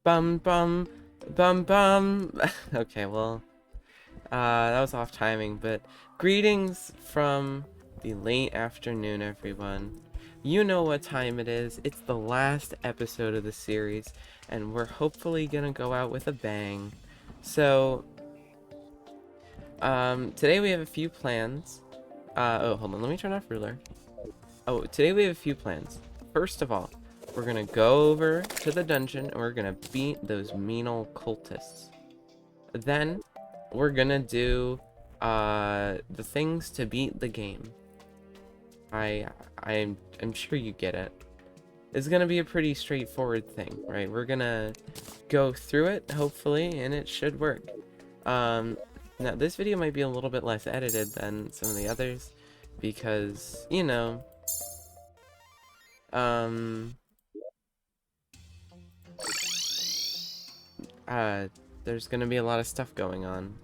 Bum bum bum bum. Okay, well, that was off timing, but greetings from the late afternoon, everyone. You know what time it is. It's the last episode of the series, and we're hopefully gonna go out with a bang. So, today we have a few plans. Oh, hold on, let me turn off ruler. Oh, today we have a few plans. First of all, we're gonna go over to the dungeon and we're gonna beat those mean old cultists. Then, we're gonna do, the things to beat the game. I'm sure you get it. It's gonna be a pretty straightforward thing, right? We're gonna go through it, hopefully, and it should work. Now this video might be a little bit less edited than some of the others, because, you know, there's gonna be a lot of stuff going on.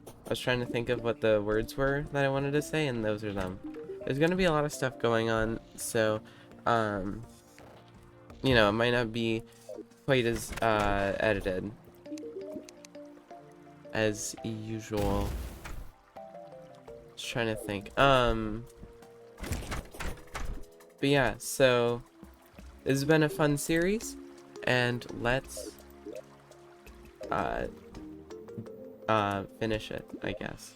I was trying to think of what the words were that I wanted to say, and those are them. There's gonna be a lot of stuff going on, so, you know, it might not be quite as, edited as usual. Just trying to think. But yeah, so, this has been a fun series, and let's, finish it, I guess.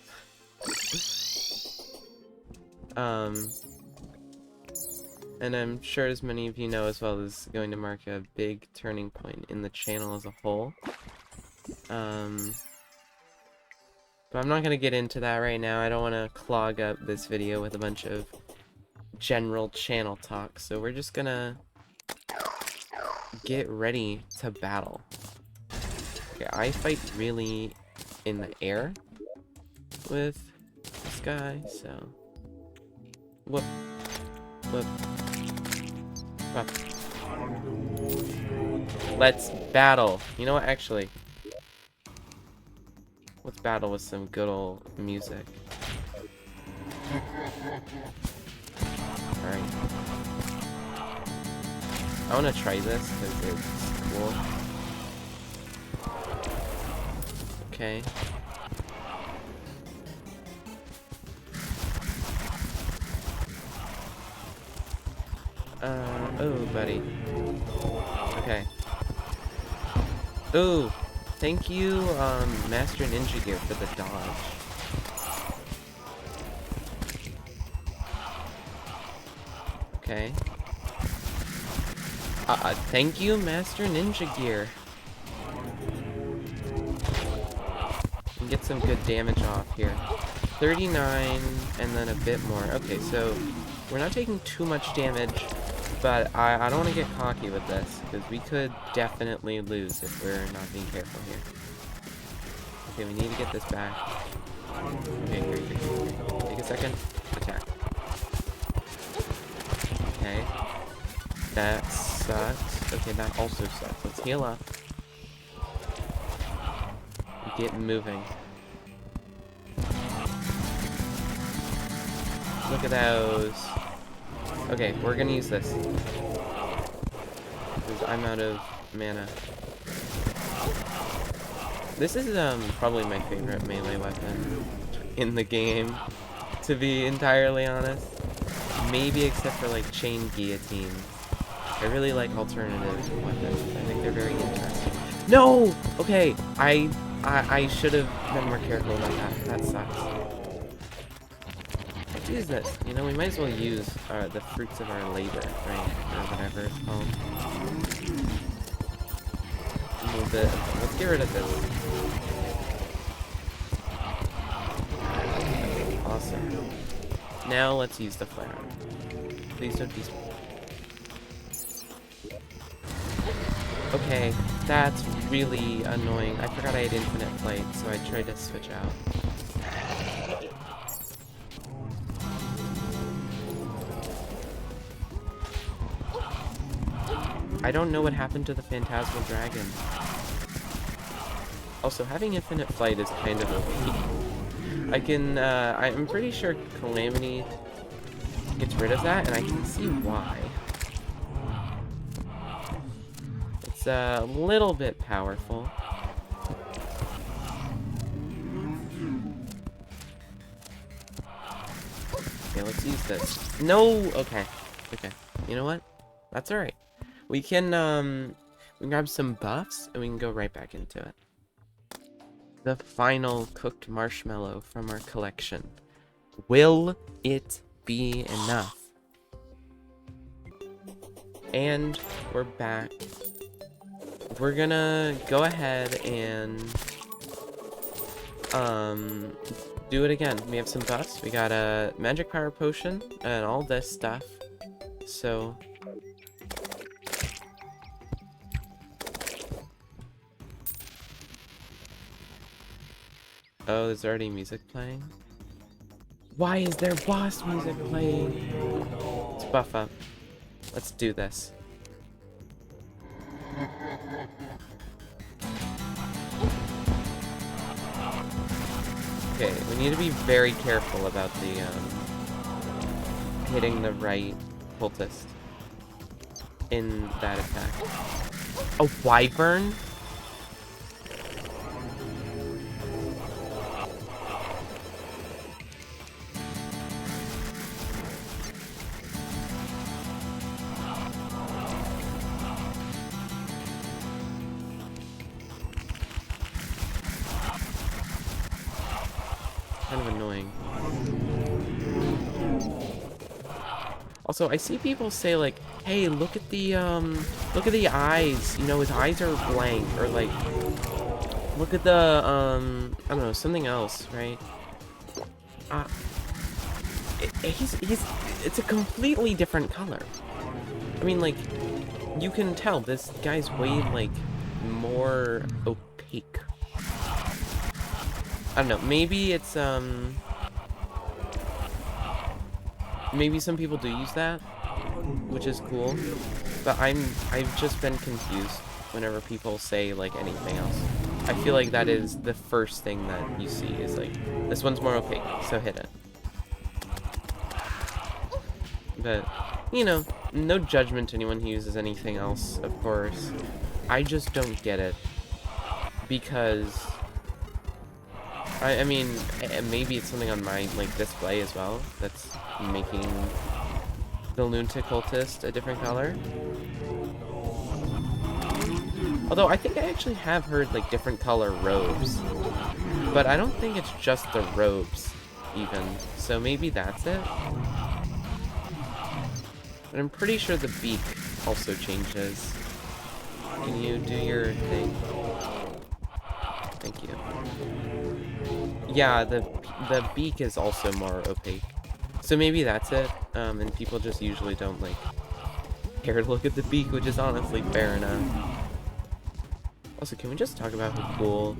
And I'm sure as many of you know as well, this is going to mark a big turning point in the channel as a whole. But I'm not going to get into that right now. I don't want to clog up this video with a bunch of general channel talk, so we're just gonna get ready to battle. Okay, I fight really in the air with this guy, so whoop, whoop, whoop. Let's battle. You know what, actually, let's battle with some good old music. Alright. I want to try this because it's cool. Okay. Oh, buddy. Okay. Ooh, thank you, Master Ninja Gear for the dodge. Okay. Thank you, Master Ninja Gear. Get some good damage off here. 39 and then a bit more. Okay, so we're not taking too much damage, but I don't want to get cocky with this, because we could definitely lose if we're not being careful here. Okay, we need to get this back. Okay, great. Take a second. Attack. Okay. That sucks. Okay, that also sucks. Let's heal up. Get moving. Look at those. Okay, we're gonna use this. Because I'm out of mana. This is probably my favorite melee weapon in the game, to be entirely honest. Maybe except for like chain guillotine. I really like alternative weapons. I think they're very interesting. No! Okay, I should have been more careful about that. That sucks. Let's use this. You know, we might as well use the fruits of our labor, right? Or whatever it's called. A little bit. Let's get rid of this. Awesome. Now let's use the flare. Please don't be small. Okay, that's really annoying. I forgot I had infinite flight, so I tried to switch out. I don't know what happened to the Phantasmal Dragon. Also, having infinite flight is kind of OP. I can, I'm pretty sure Calamity gets rid of that, and I can see why. It's a little bit powerful. Okay, let's use this. No! Okay. Okay. You know what? That's alright. We can grab some buffs, and we can go right back into it. The final cooked marshmallow from our collection. Will it be enough? And we're back. We're gonna go ahead and do it again. We have some buffs. We got a magic power potion and all this stuff. So oh, there's already music playing? Why is there boss music playing? Let's buff up. Let's do this. Okay, we need to be very careful about the, hitting the right cultist in that attack. A wyvern? Kind of annoying. Also, I see people say like, "Hey, look at the eyes. You know, his eyes are blank," or like, "Look at the I don't know, something else, right?" It's a completely different color. I mean, like, you can tell this guy's way like more opaque. I don't know, maybe it's, maybe some people do use that, which is cool, but I've just been confused whenever people say, like, anything else. I feel like that is the first thing that you see, is like, this one's more opaque, so hit it. But, you know, no judgment to anyone who uses anything else, of course. I just don't get it, because I mean, maybe it's something on my, like, display as well that's making the lunatic cultist a different color. Although, I think I actually have heard, like, different color robes. But I don't think it's just the robes, even. So maybe that's it? But I'm pretty sure the beak also changes. Can you do your thing? Thank you. Yeah, the beak is also more opaque. So maybe that's it, and people just usually don't, like, care to look at the beak, which is honestly fair enough. Also, can we just talk about how cool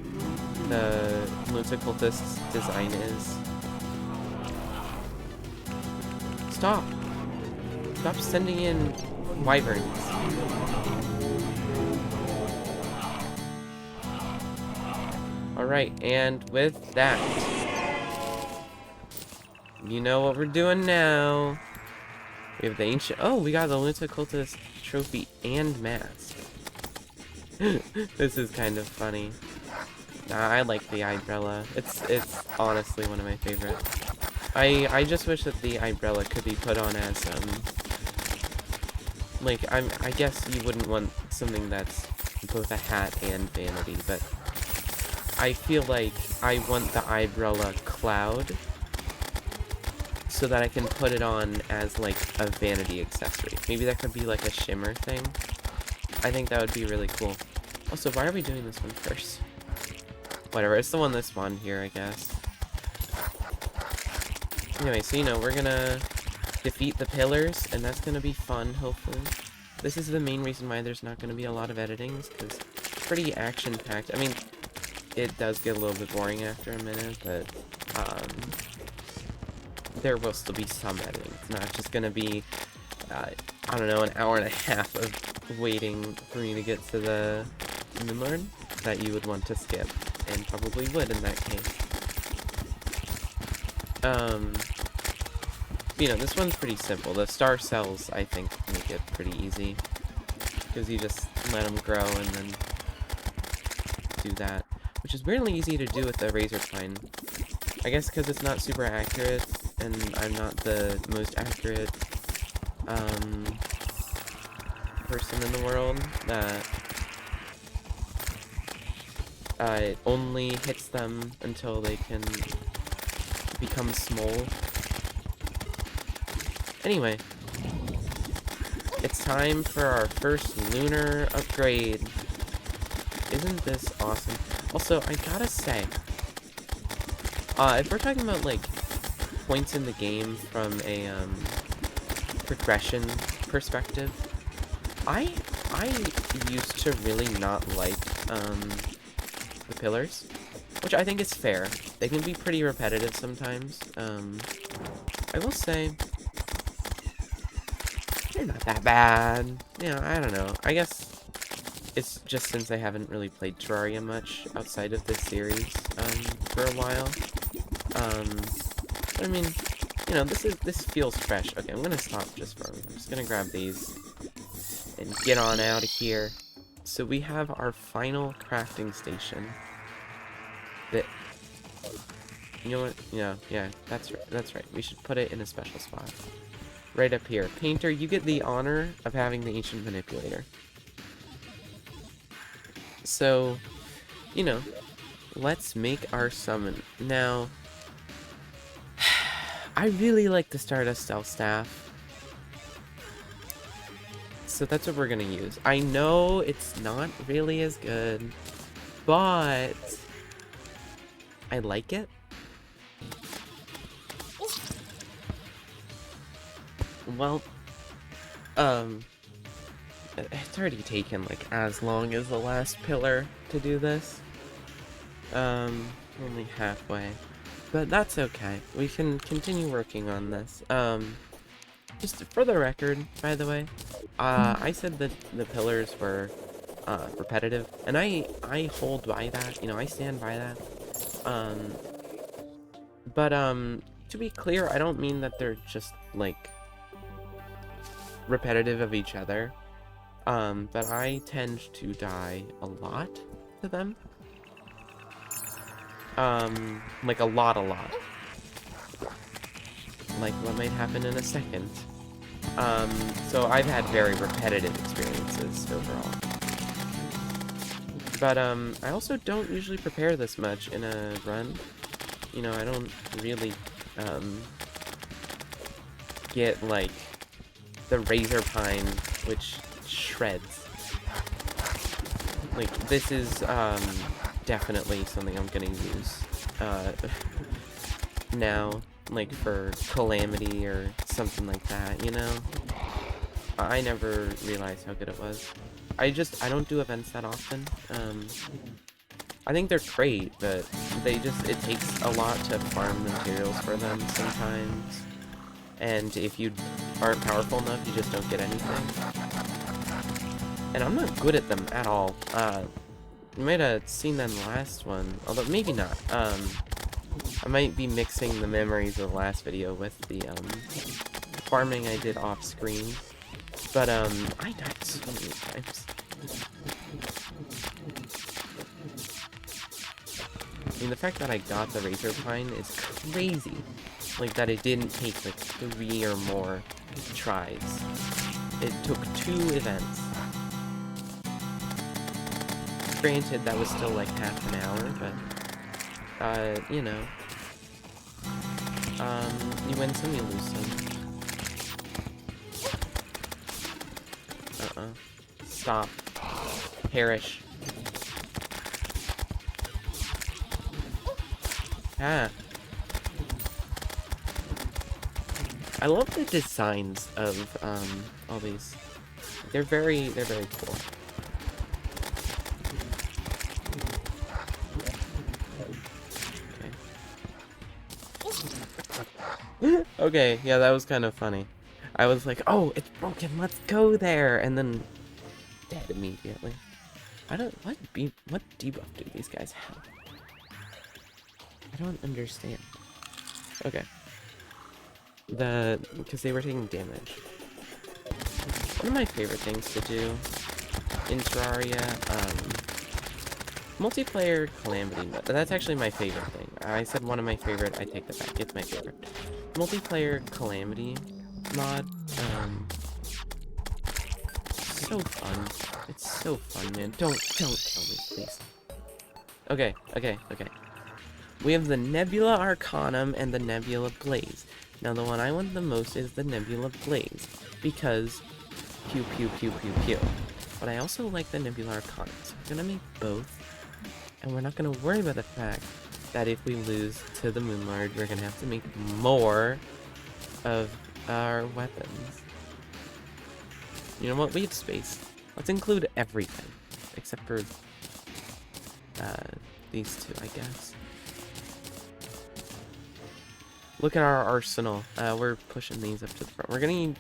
the lunatic cultist's design is? Stop! Stop sending in wyverns. Alright, and with that, you know what we're doing now. We have the ancient... Oh, we got the lunatic cultist trophy and mask. This is kind of funny. Nah, I like the umbrella. It's honestly one of my favorites. I just wish that the umbrella could be put on as, like, I guess you wouldn't want something that's both a hat and vanity, but I feel like I want the umbrella cloud so that I can put it on as, like, a vanity accessory. Maybe that could be, like, a shimmer thing. I think that would be really cool. Also, why are we doing this one first? Whatever, it's the one that spawned here, I guess. Anyway, so, you know, we're gonna defeat the pillars, and that's gonna be fun, hopefully. This is the main reason why there's not gonna be a lot of editings, because it's pretty action-packed. I mean, it does get a little bit boring after a minute, but, there will still be some editing. It's not just gonna be, I don't know, an hour and a half of waiting for me to get to the Moonlord that you would want to skip, and probably would in that case. You know, this one's pretty simple. The star cells, I think, make it pretty easy. because you just let them grow and then do that, which is really easy to do with the razor pine. I guess because it's not super accurate, and I'm not the most accurate person in the world, that it only hits them until they can become small. Anyway, it's time for our first lunar upgrade. Isn't this awesome? Also, I gotta say, if we're talking about, like, points in the game from a, progression perspective, I used to really not like, the pillars, which I think is fair. They can be pretty repetitive sometimes. I will say, they're not that bad. Yeah, I don't know. I guess it's just since I haven't really played Terraria much outside of this series, for a while. But I mean, you know, this feels fresh. Okay, I'm gonna stop just for a minute. I'm just gonna grab these and get on out of here. So we have our final crafting station. That, you know what? Yeah, that's right. We should put it in a special spot. Right up here. Painter, you get the honor of having the ancient manipulator. So, you know, let's make our summon. Now, I really like the Stardust Stealth Staff. So that's what we're gonna use. I know it's not really as good, but I like it. Well, it's already taken, like, as long as the last pillar to do this. Only halfway. But that's okay. We can continue working on this. Just for the record, by the way, I said that the pillars were, repetitive, and I hold by that, you know, I stand by that. But, to be clear, I don't mean that they're just, like, repetitive of each other. But I tend to die a lot to them. Like a lot. Like what might happen in a second. So I've had very repetitive experiences overall. But, I also don't usually prepare this much in a run. You know, I don't really, get, like, the razor pine, which shreds. Like, this is, definitely something I'm gonna use, now, like, for Calamity or something like that, you know? I never realized how good it was. I don't do events that often. I think they're great, but it takes a lot to farm the materials for them sometimes. And if you aren't powerful enough, you just don't get anything. And I'm not good at them at all. You might have seen them last one, although maybe not. I might be mixing the memories of the last video with the, farming I did off screen. But, I died so many times. I mean, the fact that I got the razor pine is crazy. Like, that it didn't take, like, 3 or more tries. It took 2 events. Granted, that was still, like, half an hour, but, you know. You win some, you lose some. Stop. Perish. Ah. I love the designs of, all these. They're very cool. Okay. Okay, yeah, that was kind of funny. I was like, oh, it's broken, let's go there, and then dead immediately. What debuff do these guys have? I don't understand. Okay. Because they were taking damage. One of my favorite things to do in Terraria. Multiplayer Calamity mode. That's actually my favorite thing. I said one of my favorite. I take that back. It's my favorite. Multiplayer Calamity mod. So fun. It's so fun, man. Don't tell me, please. Okay. We have the Nebula Arcanum and the Nebula Blaze. Now, the one I want the most is the Nebula Blaze, because pew pew pew pew pew. But I also like the Nebula Arcanum, so we're gonna make both, and we're not gonna worry about the fact that if we lose to the Moonlord, we're gonna have to make more of our weapons. You know what? We have space. Let's include everything, except for these two, I guess. Look at our arsenal. We're pushing these up to the front. We're gonna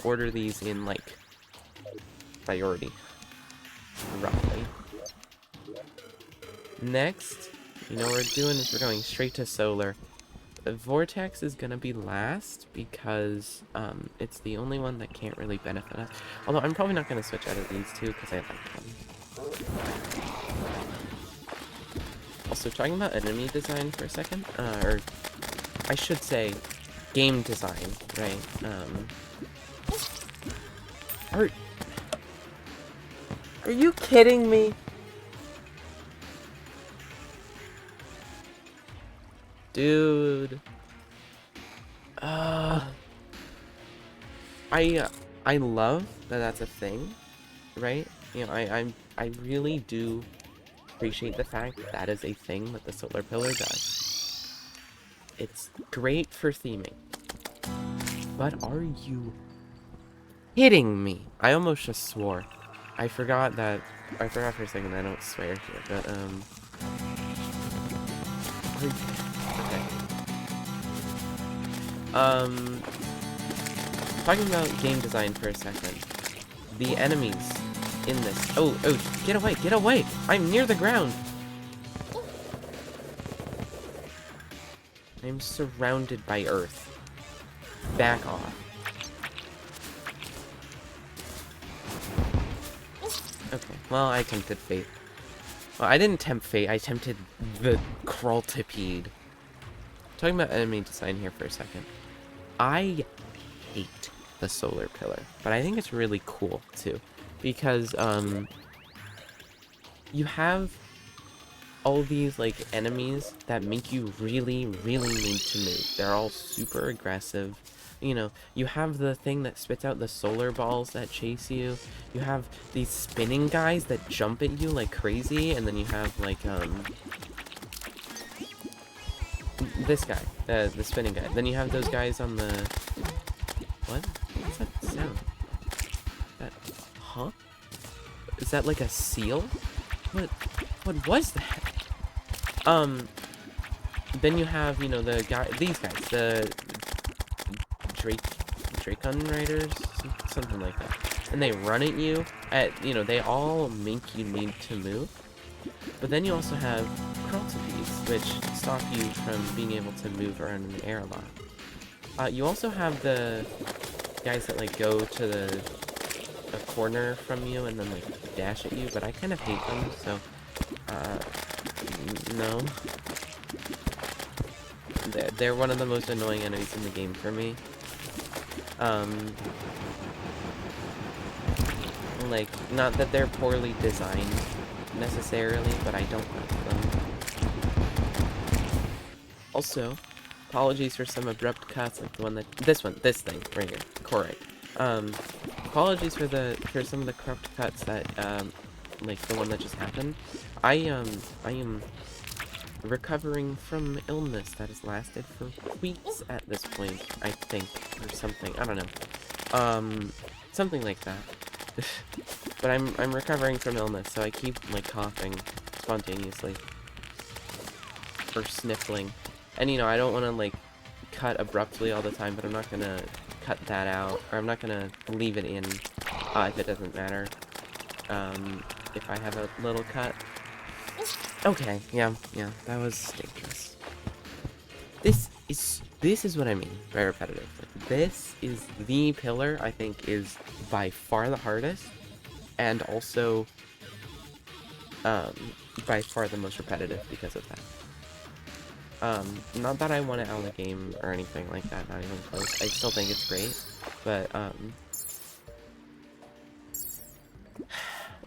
order these in, like, priority, roughly. Next, you know what we're doing is we're going straight to solar. The Vortex is gonna be last because it's the only one that can't really benefit us. Although I'm probably not gonna switch out of these two because I like them. Also, talking about enemy design for a second, or I should say game design, right? Are you kidding me? Dude. I love that that's a thing, right? You know, I really do appreciate the fact that that is a thing that the solar pillar does. It's great for theming. But are you kidding me? I almost just swore. I forgot for a second that I don't swear here, but okay. Talking about game design for a second. The enemies in this. Oh, get away, get away! I'm near the ground! I'm surrounded by Earth. Back off. Okay, well, I tempted fate. Well, I didn't tempt fate, I tempted the Crawltipede. Talking about enemy design here for a second. I hate the solar pillar, but I think it's really cool, too. Because, you have all these, like, enemies that make you really, really need to move. They're all super aggressive. You know, you have the thing that spits out the solar balls that chase you. You have these spinning guys that jump at you like crazy, and then you have, like, this guy, the spinning guy. Then you have those guys on the... What? What's that sound? That... Huh? Is that like a seal? What was that? Then you have, you know, these guys, the Dracon Riders, something like that. And they run at you, you know, they all make you need to move. But then you also have Crawltipedes, which stop you from being able to move around in the air a lot. You also have the guys that, like, go to a corner from you and then, like, dash at you, but I kind of hate them, so, no. They're one of the most annoying enemies in the game for me. Like, not that they're poorly designed, necessarily, but I don't like them. Also, apologies for some abrupt cuts, like the one that... This thing, right here. Correct. Apologies for some of the corrupt cuts that, like the one that just happened. I am recovering from illness that has lasted for weeks at this point, I think, or something. I don't know. Something like that. But I'm recovering from illness, so I keep, like, coughing spontaneously. Or sniffling. And, you know, I don't want to, like, cut abruptly all the time, but I'm not gonna cut that out, or I'm not gonna leave it in, if it doesn't matter. If I have a little cut. Okay, yeah, that was dangerous. This is what I mean by repetitive. Like, this is the pillar I think is by far the hardest, and also by far the most repetitive because of that. Not that I want it out of the game or anything like that, not even close. I still think it's great, but,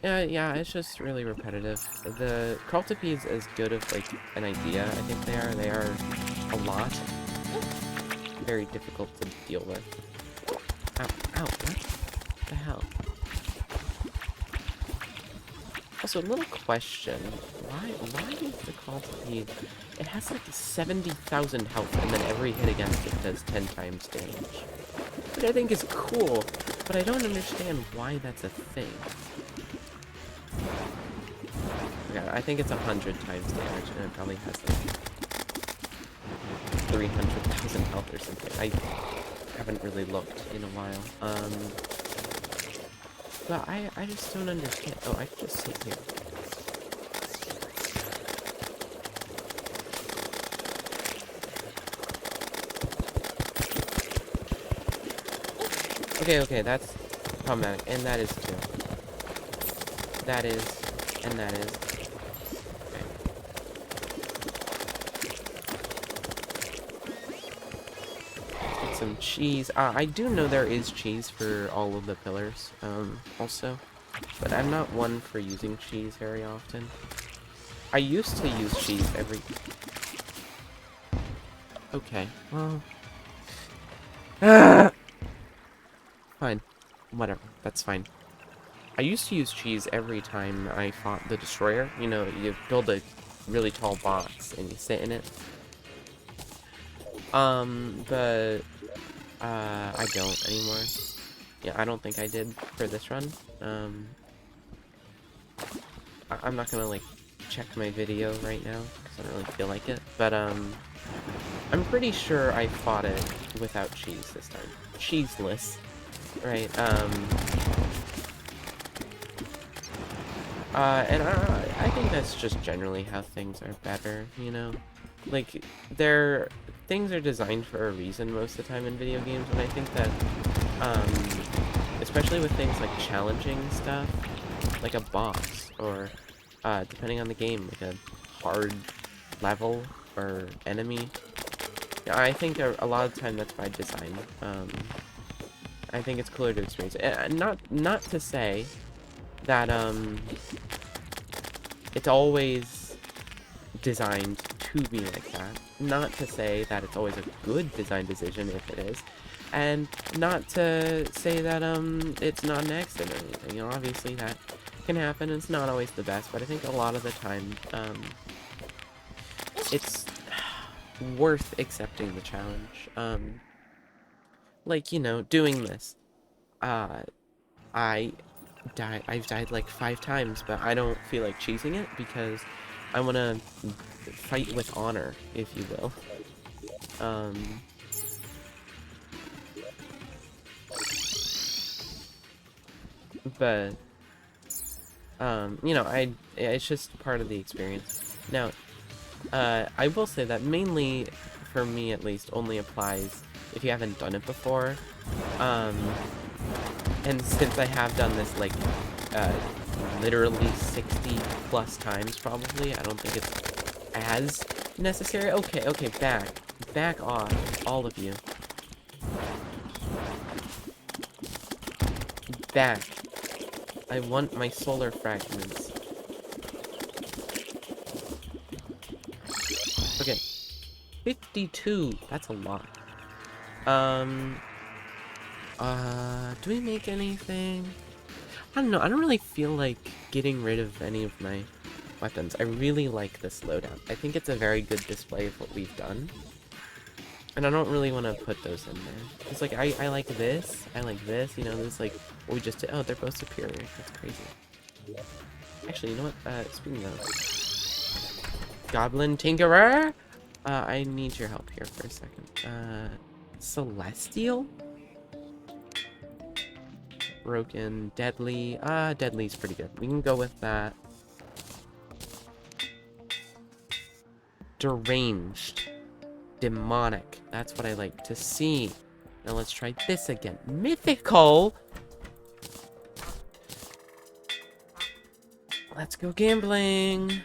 yeah, it's just really repetitive. The Crawltipy is as good of, like, an idea, I think they are. They are a lot. Very difficult to deal with. Ow, ow, what the hell? Also, a little question. Why is the Crawltipy... It has like 70,000 health, and then every hit against it does 10 times damage. Which I think is cool, but I don't understand why that's a thing. Yeah, I think it's 100 times damage, and it probably has like 300,000 health or something. I haven't really looked in a while. But I just don't understand. Oh, I can just sit here. Okay, that's problematic, and that is too. That is, and that is. Okay. Get some cheese. I do know there is cheese for all of the pillars, also. But I'm not one for using cheese very often. I used to use cheese every... Okay, well... Fine. Whatever. That's fine. I used to use cheese every time I fought the Destroyer. You know, you build a really tall box and you sit in it. But... I don't anymore. Yeah, I don't think I did for this run. I'm not gonna, like, check my video right now, because I don't really feel like it. But, I'm pretty sure I fought it without cheese this time. Cheeseless. Right, and I think that's just generally how things are better, you know? Like, things are designed for a reason most of the time in video games, and I think that, especially with things like challenging stuff, like a boss, or, depending on the game, like a hard level or enemy, I think a lot of the time that's by design. I think it's cooler to experience it. And not to say that, it's always designed to be like that. Not to say that it's always a good design decision, if it is. And not to say that, it's not an accident or anything. You know, obviously that can happen, and it's not always the best, but I think a lot of the time, it's worth accepting the challenge. Like, you know, doing this. I've died like 5 times, but I don't feel like cheesing it because I want to fight with honor, if you will. But, you know, it's just part of the experience. Now, I will say that mainly, for me at least, only applies if you haven't done it before. And since I have done this, like, literally 60 plus times, probably, I don't think it's as necessary. Okay, back off, all of you. Back. I want my solar fragments. Okay. 52, that's a lot. Do we make anything? I don't know, I don't really feel like getting rid of any of my weapons. I really like this loadout. I think it's a very good display of what we've done. And I don't really want to put those in there. It's like, I like this, you know, this, like, what we just did. Oh, they're both superior. That's crazy. Actually, you know what? Speaking of... Goblin Tinkerer? I need your help here for a second. Celestial? Broken, deadly. Deadly's pretty good. We can go with that. Deranged. Demonic. That's what I like to see. Now let's try this again. Mythical! Let's go gambling.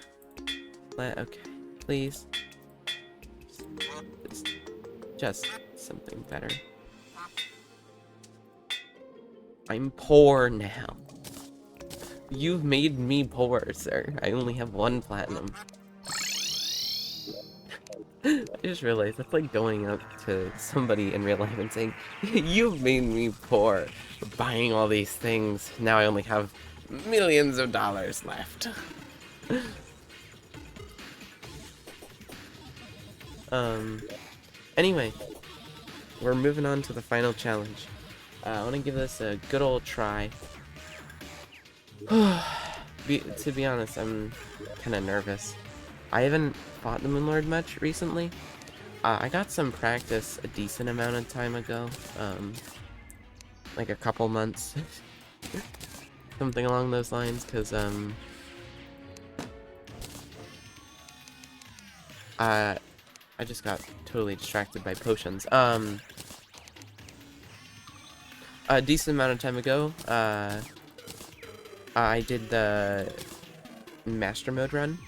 Okay, please. Just something better. I'm poor now. You've made me poor, sir. I only have 1 platinum. I just realized that's like going up to somebody in real life and saying, "You've made me poor for buying all these things. Now I only have millions of dollars left." Anyway, we're moving on to the final challenge. I want to give this a good old try. To be honest, I'm kind of nervous. I haven't fought the Moonlord much recently. I got some practice a decent amount of time ago, like a couple months, something along those lines, because, I just got totally distracted by potions. A decent amount of time ago, I did the Master Mode run,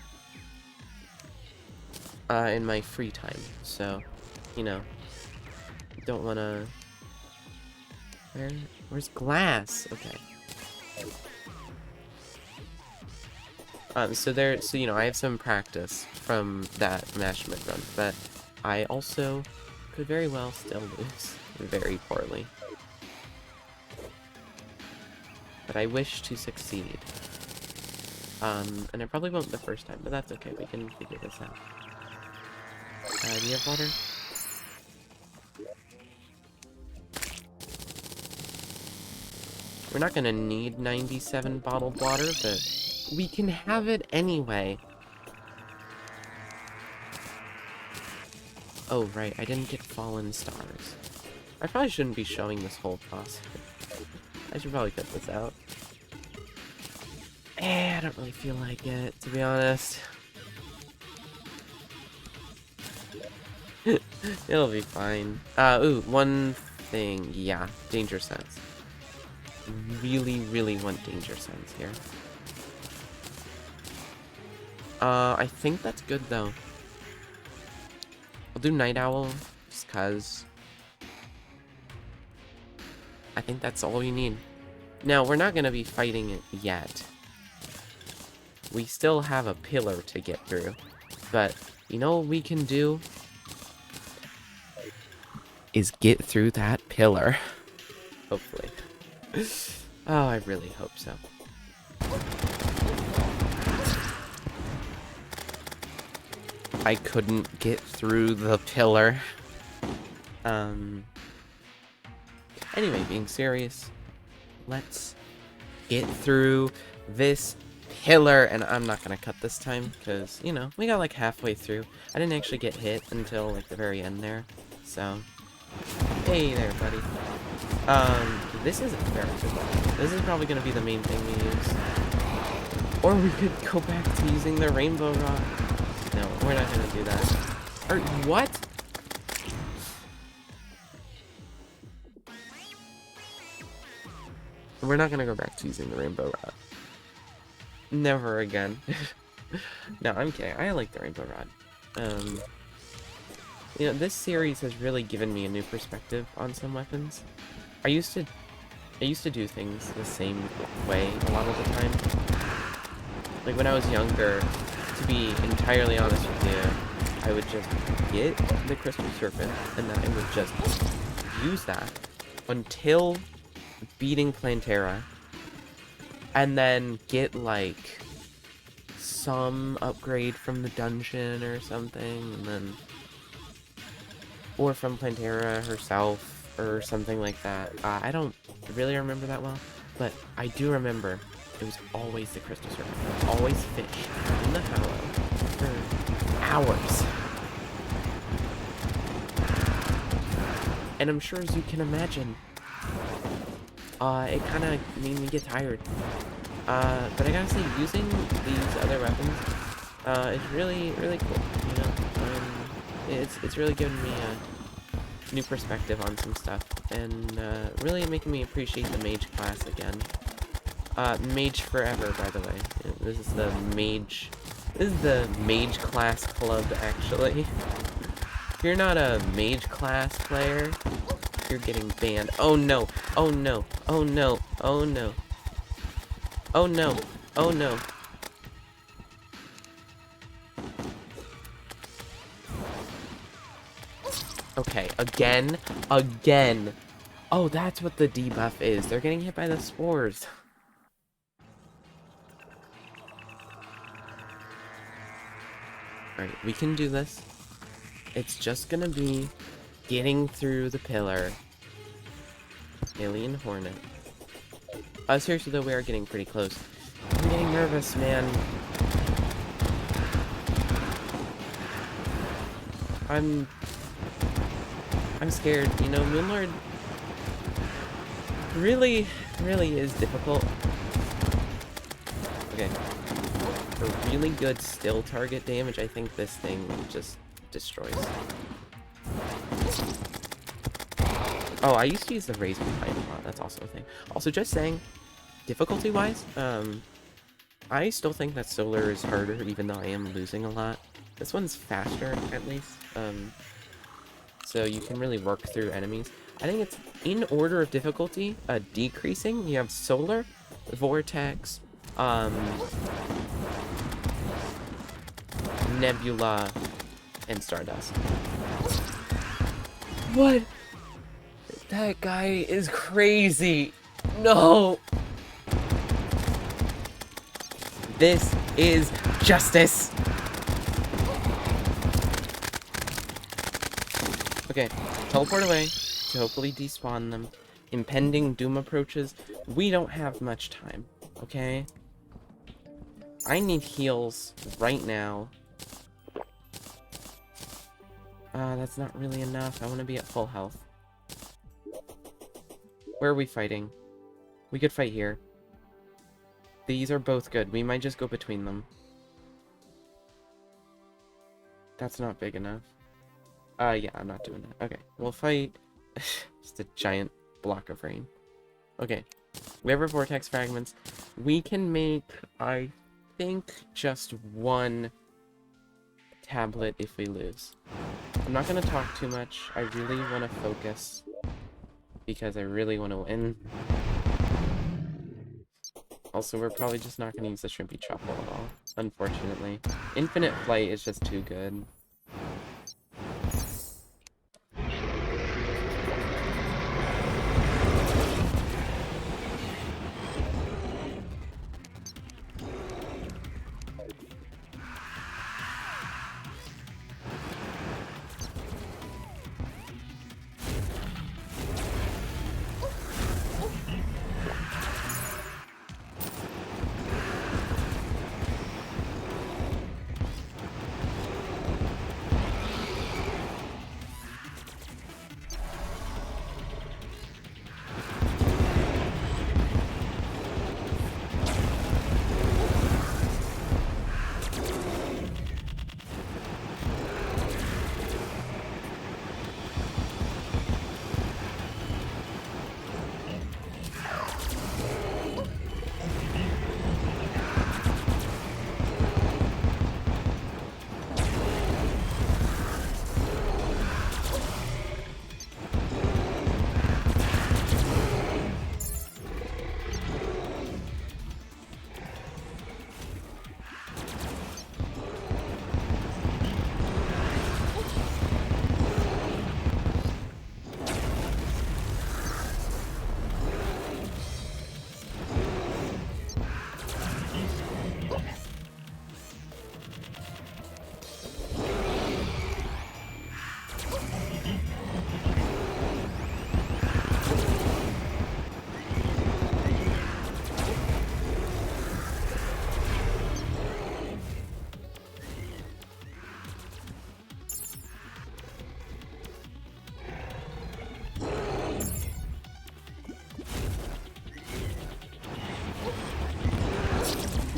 in my free time, so, you know, don't wanna... Where's glass? Okay. So you know, I have some practice from that Master Mode run, but I also could very well still lose very poorly. But I wish to succeed. And I probably won't the first time, but that's okay, we can figure this out. Do you have water? We're not gonna need 97 bottled water, but we can have it anyway. Oh, right, I didn't get fallen stars. I probably shouldn't be showing this whole process. I should probably cut this out. I don't really feel like it, to be honest. It'll be fine. Ooh, one thing. Yeah, danger sense. Really, really want danger sense here. I think that's good, though. I'll do Night Owl, just cause. I think that's all you need. Now, we're not gonna be fighting it yet. We still have a pillar to get through. But, you know what we can do? Is get through that pillar. Hopefully. Oh, I really hope so. I couldn't get through the pillar. Anyway, being serious, let's get through this pillar. And I'm not gonna cut this time, because, you know, we got like halfway through. I didn't actually get hit until like the very end there, so... Hey there, buddy. This isn't very good. This is probably gonna be the main thing we use. Or we could go back to using the rainbow rod. No, we're not gonna do that. Or, what? We're not gonna go back to using the rainbow rod. Never again. No, I'm kidding. I like the rainbow rod. You know, this series has really given me a new perspective on some weapons. I used to do things the same way a lot of the time. Like when I was younger, to be entirely honest with you, I would just get the Crystal Serpent, and then I would just use that until beating Plantera, and then get like some upgrade from the dungeon or something, and then... Or from Plantera herself, or something like that. I don't really remember that well, but I do remember it was always the Crystal Serpent. It was always fish in the hollow for hours. And I'm sure, as you can imagine, it kind of made me get tired. But I gotta say, using these other weapons is really, really cool, you know? It's really given me a new perspective on some stuff, and really making me appreciate the mage class again. Mage forever, by the way. This is the mage... This is the mage class club, actually. If you're not a mage class player, you're getting banned. Oh no! Oh no! Oh no! Oh no! Oh no! Oh no! Okay, again? Again! Oh, that's what the debuff is. They're getting hit by the spores. Alright, we can do this. It's just gonna be getting through the pillar. Alien Hornet. Seriously though, we are getting pretty close. I'm getting nervous, man. I'm scared. You know, Moonlord really is difficult. Okay. For really good still target damage, I think this thing just destroys. Oh, I used to use the Razor Pipe a lot. That's also a thing. Also, just saying, difficulty-wise, I still think that Solar is harder, even though I am losing a lot. This one's faster, at least. So you can really work through enemies. I think it's in order of difficulty, decreasing. You have Solar, Vortex, Nebula, and Stardust. What? That guy is crazy. No. This is justice. Okay, teleport away to hopefully despawn them. Impending doom approaches. We don't have much time, okay? I need heals right now. That's not really enough. I want to be at full health. Where are we fighting? We could fight here. These are both good. We might just go between them. That's not big enough. Yeah, I'm not doing that. Okay, we'll fight just a giant block of rain. Okay, we have our vortex fragments. We can make, I think, just one tablet if we lose. I'm not going to talk too much. I really want to focus because I really want to win. Also, we're probably just not going to use the Shrimpy Truffle at all, unfortunately. Infinite Flight is just too good.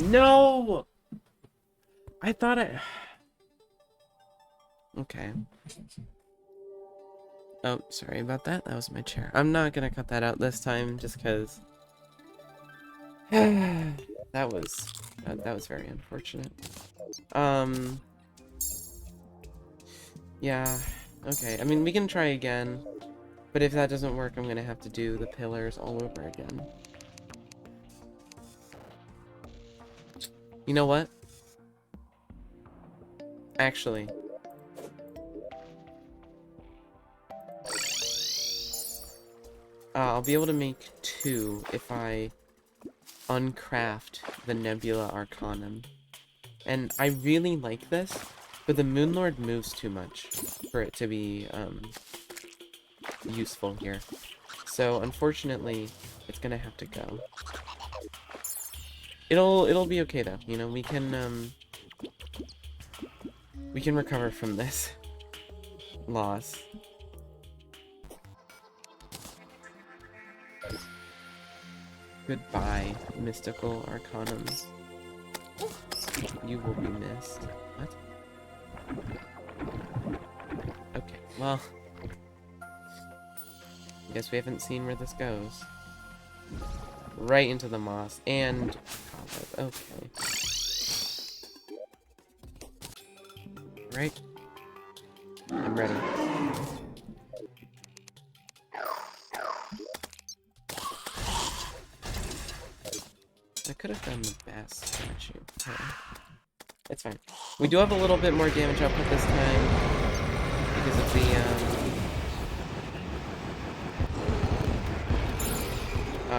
No! I thought I... Okay. Oh, sorry about that. That was my chair. I'm not gonna cut that out this time, just because That was very unfortunate. Yeah. Okay. I mean, we can try again, but if that doesn't work, I'm gonna have to do the pillars all over again. You know what? Actually, I'll be able to make 2 if I uncraft the Nebula Arcanum. And I really like this, but the Moonlord moves too much for it to be useful here. So unfortunately, it's gonna have to go. It'll be okay though. You know, we can recover from this loss. Goodbye, mystical arcanums. You will be missed. What? Okay, well, I guess we haven't seen where this goes. Right into the moss and okay. Right. I'm ready. I could have done the best statue. It's fine. We do have a little bit more damage output this time because of the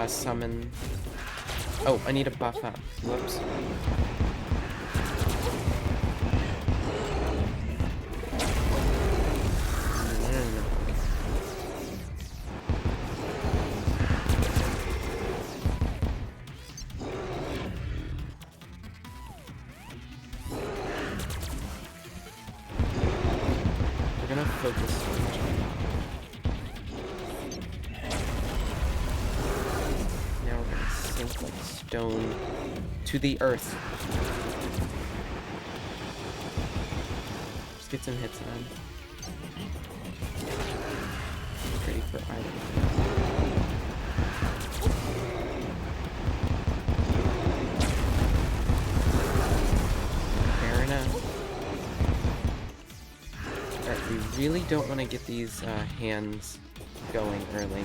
summon. Oh, I need to buff up. Whoops. We're gonna focus so much on that. Now we're gonna sink like stone to the earth. Just get some hits on. Ready for either. Fair enough. Alright, we really don't want to get these hands going early.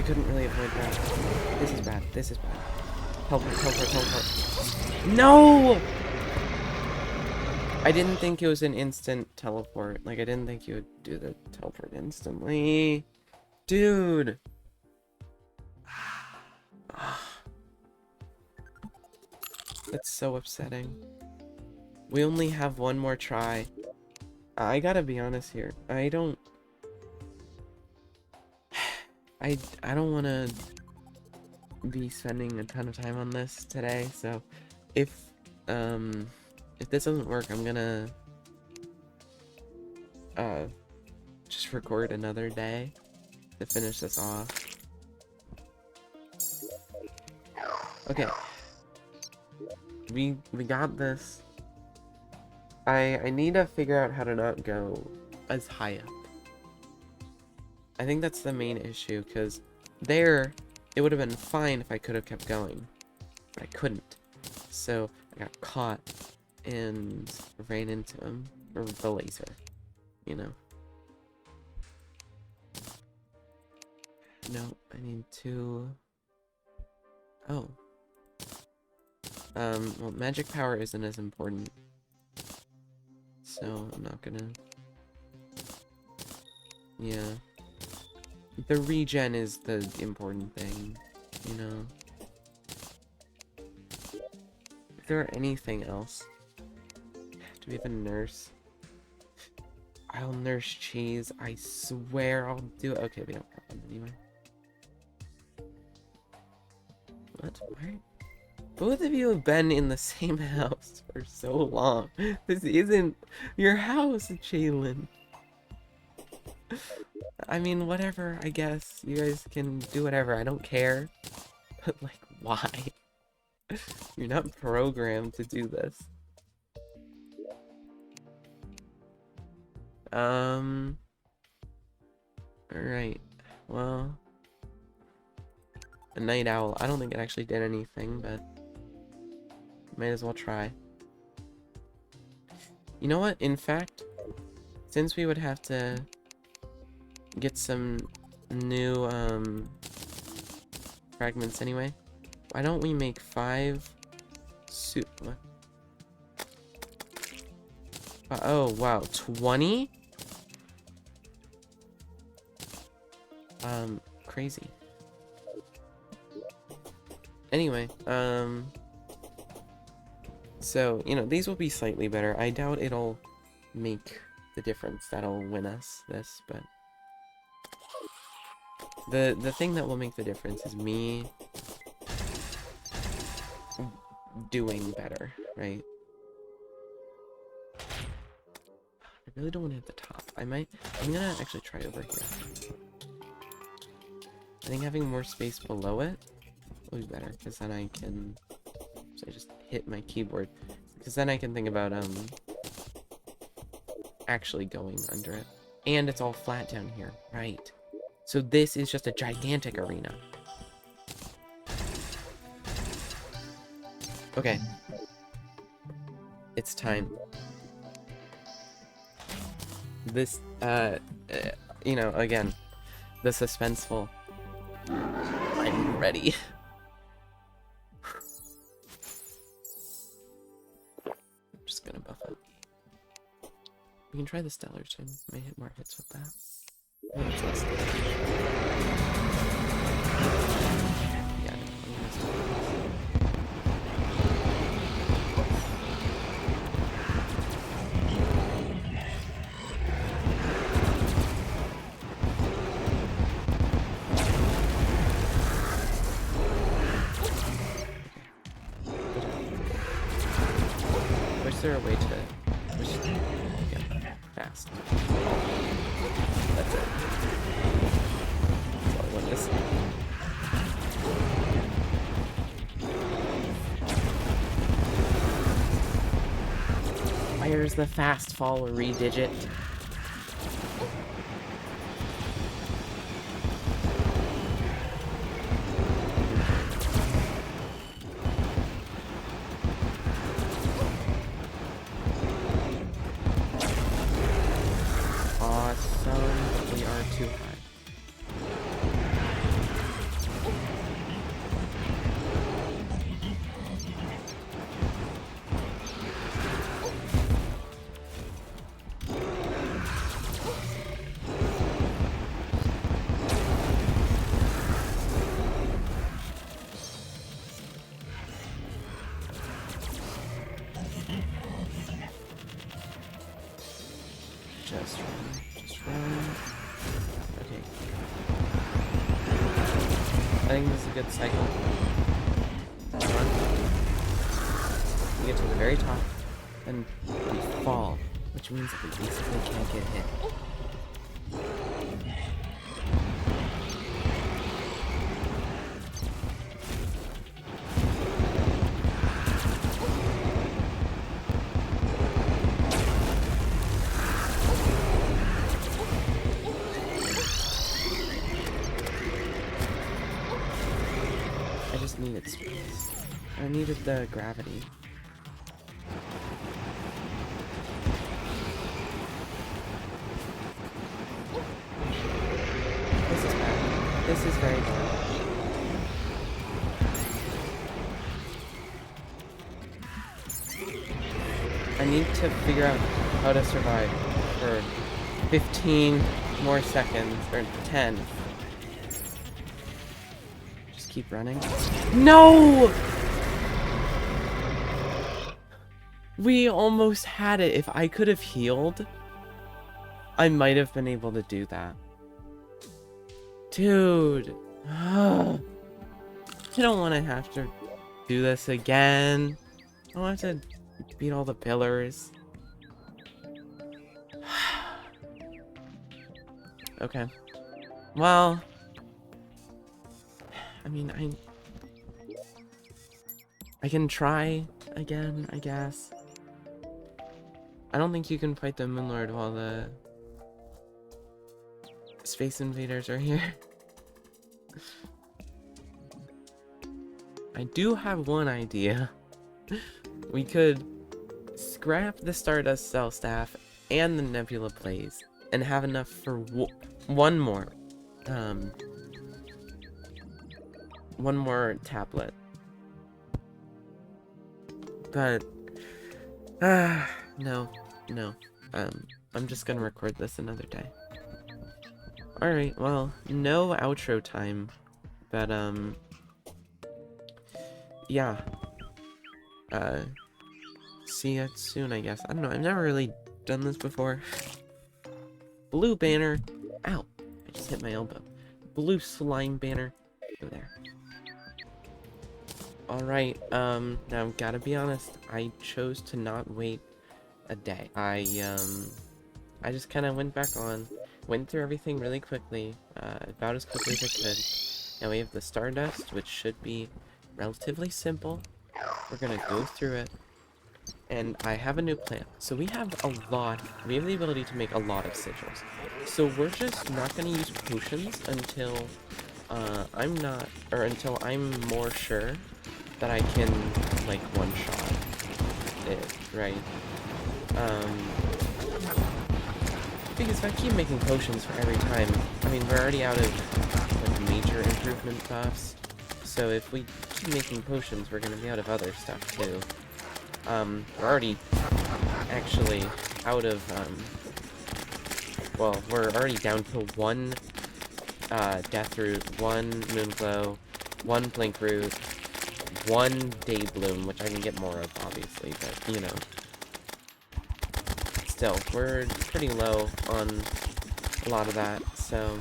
Couldn't really avoid that. This is bad. This is bad. Teleport, teleport, teleport. No! I didn't think it was an instant teleport. Like, I didn't think you would do the teleport instantly. Dude! That's so upsetting. We only have one more try. I gotta be honest here. I don't want to be spending a ton of time on this today, so if this doesn't work, I'm gonna just record another day to finish this off. Okay. We got this. I need to figure out how to not go as high up. I think that's the main issue, because there, it would have been fine if I could have kept going. But I couldn't. So, I got caught and ran into him. Or the laser. You know. No, I need to... Oh. Well, magic power isn't as important. So, I'm not gonna... Yeah. The regen is the important thing, you know. Is there anything else? Do we have a nurse? I'll nurse cheese. I swear I'll do it. Okay, we don't have one anyway. What? Where? Both of you have been in the same house for so long. This isn't your house, Jalen. I mean, whatever, I guess. You guys can do whatever. I don't care. But, like, why? You're not programmed to do this. Alright. Well... A night owl. I don't think it actually did anything, but... Might as well try. You know what? In fact, since we would have to get some new fragments anyway, why don't we make 5 what? Oh wow, 20? Crazy. Anyway, so, you know, these will be slightly better. I doubt it'll make the difference that'll win us this, but... The thing that will make the difference is me... doing better, right? I really don't want to hit the top. I'm gonna actually try over here. I think having more space below it will be better, because then I can... So I just hit my keyboard. Because then I can think about, actually going under it. And it's all flat down here, right? So this is just a gigantic arena. Okay. It's time. This, you know, again, the suspenseful. I'm ready. I'm just gonna buff up. We can try the Stellar too. May hit more hits with that. Maybe it's less damage. Yeah, definitely less damage. Is there a way to push fast? That's it. That's all I want to see. Where's the fast fall redigit? Too high. Just run. Okay. I think this is a good cycle. Run. We get to the very top, and we fall, which means that we basically can't get hit. I just needed space. I needed the gravity. This is bad. This is very bad. I need to figure out how to survive for 15 more seconds, or 10. Keep running. No! We almost had it. If I could have healed, I might have been able to do that. Dude. I don't want to have to do this again. I don't have to beat all the pillars. Okay. Well, I mean, I can try again, I guess. I don't think you can fight the Moon Lord while the Space Invaders are here. I do have one idea. We could scrap the Stardust Cell Staff and the Nebula Blaze and have enough for one more tablet. But no. I'm just gonna record this another day. Alright, well, no outro time, but yeah. See you soon, I guess. I don't know, I've never really done this before. Blue banner. Ow, I just hit my elbow. Blue slime banner. Go there. Alright, now gotta be honest, I chose to not wait a day. I just kind of went back on, went through everything really quickly, about as quickly as I could. Now we have the Stardust, which should be relatively simple. We're gonna go through it, and I have a new plan. So we have the ability to make a lot of sigils. So we're just not gonna use potions until, until I'm more sure that I can, like, one-shot it, right? Because if I keep making potions for every time, I mean, we're already out of, like, major improvement buffs, so if we keep making potions, we're gonna be out of other stuff, too. We're already, actually, out of, well, we're already down to one, Death Root, one Moonglow, one Blink Root, one Day Bloom, which I can get more of, obviously, but, you know. Still, we're pretty low on a lot of that, so...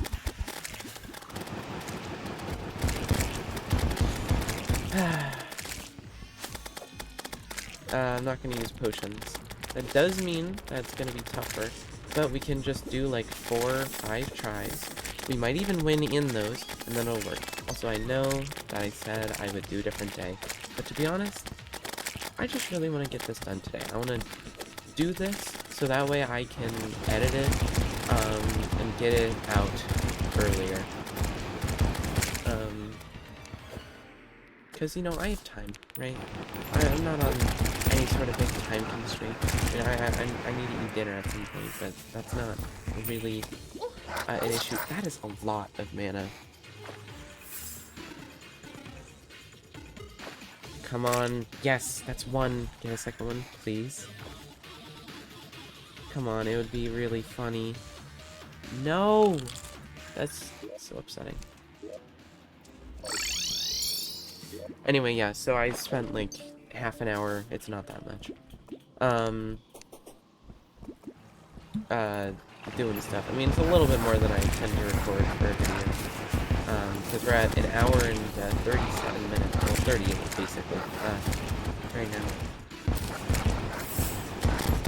I'm not gonna use potions. That does mean that it's gonna be tougher, but we can just do like 4 or 5 tries. We might even win in those, and then it'll work. Also, I know that I said I would do a different day, but to be honest, I just really want to get this done today. I want to do this so that way I can edit it, and get it out earlier. Because, you know, I have time, right? I'm not on any sort of big time constraint. You know, I need to eat dinner at some point, but that's not really an issue. That is a lot of mana. Come on. Yes, that's one. Get a second one, please. Come on, it would be really funny. No! That's so upsetting. Anyway, yeah, so I spent like half an hour, it's not that much, doing stuff. I mean, it's a little bit more than I tend to record for a video, because we're at an hour and 37 minutes, well, 30 basically, right now.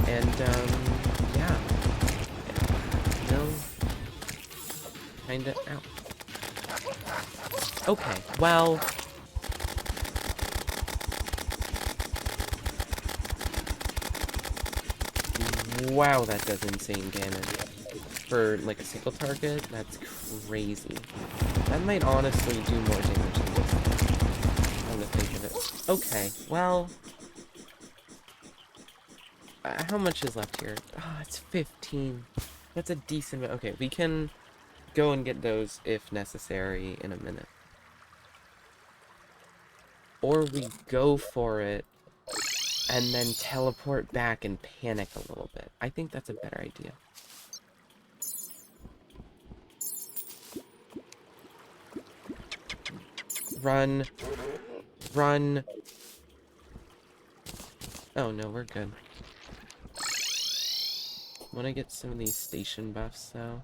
And, yeah, no, kinda, ow. Okay, well... Wow, that does insane damage. For, like, a single target, that's crazy. That might honestly do more damage than this, come to think of it. Okay, well... how much is left here? Ah, it's 15. That's a decent amount. Okay, we can go and get those, if necessary, in a minute. Or we go for it, and then teleport back and panic a little bit. I think that's a better idea. Run. Run. Oh no, we're good. Wanna get some of these station buffs, though?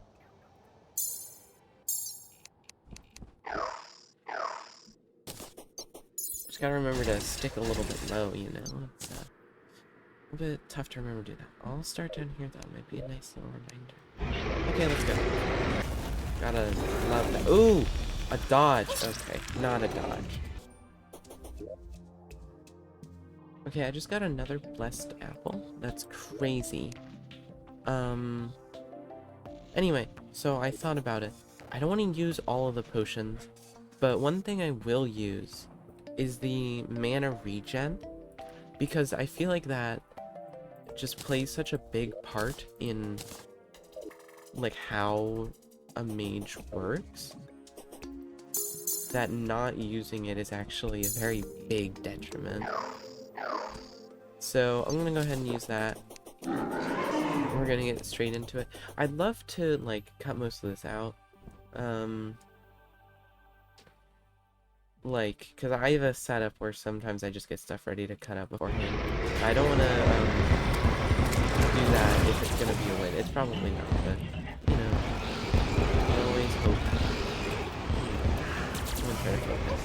gotta remember to stick a little bit low, you know? It's a bit tough to remember to do that. I'll start down here, though. Might be a nice little reminder. Okay, let's go. Gotta love that. Ooh! A dodge. Okay, not a dodge. Okay, I just got another blessed apple. That's crazy. Anyway, so I thought about it. I don't want to use all of the potions, but one thing I will use is the mana regen, because I feel like that just plays such a big part in, like, how a mage works, that not using it is actually a very big detriment. So I'm gonna go ahead and use that. We're gonna get straight into it. I'd love to, like, cut most of this out. Like, because I have a setup where sometimes I just get stuff ready to cut out beforehand. I don't want to, do that if it's gonna be a win. It's probably not, but, you know, I always hope. I'm gonna try to focus.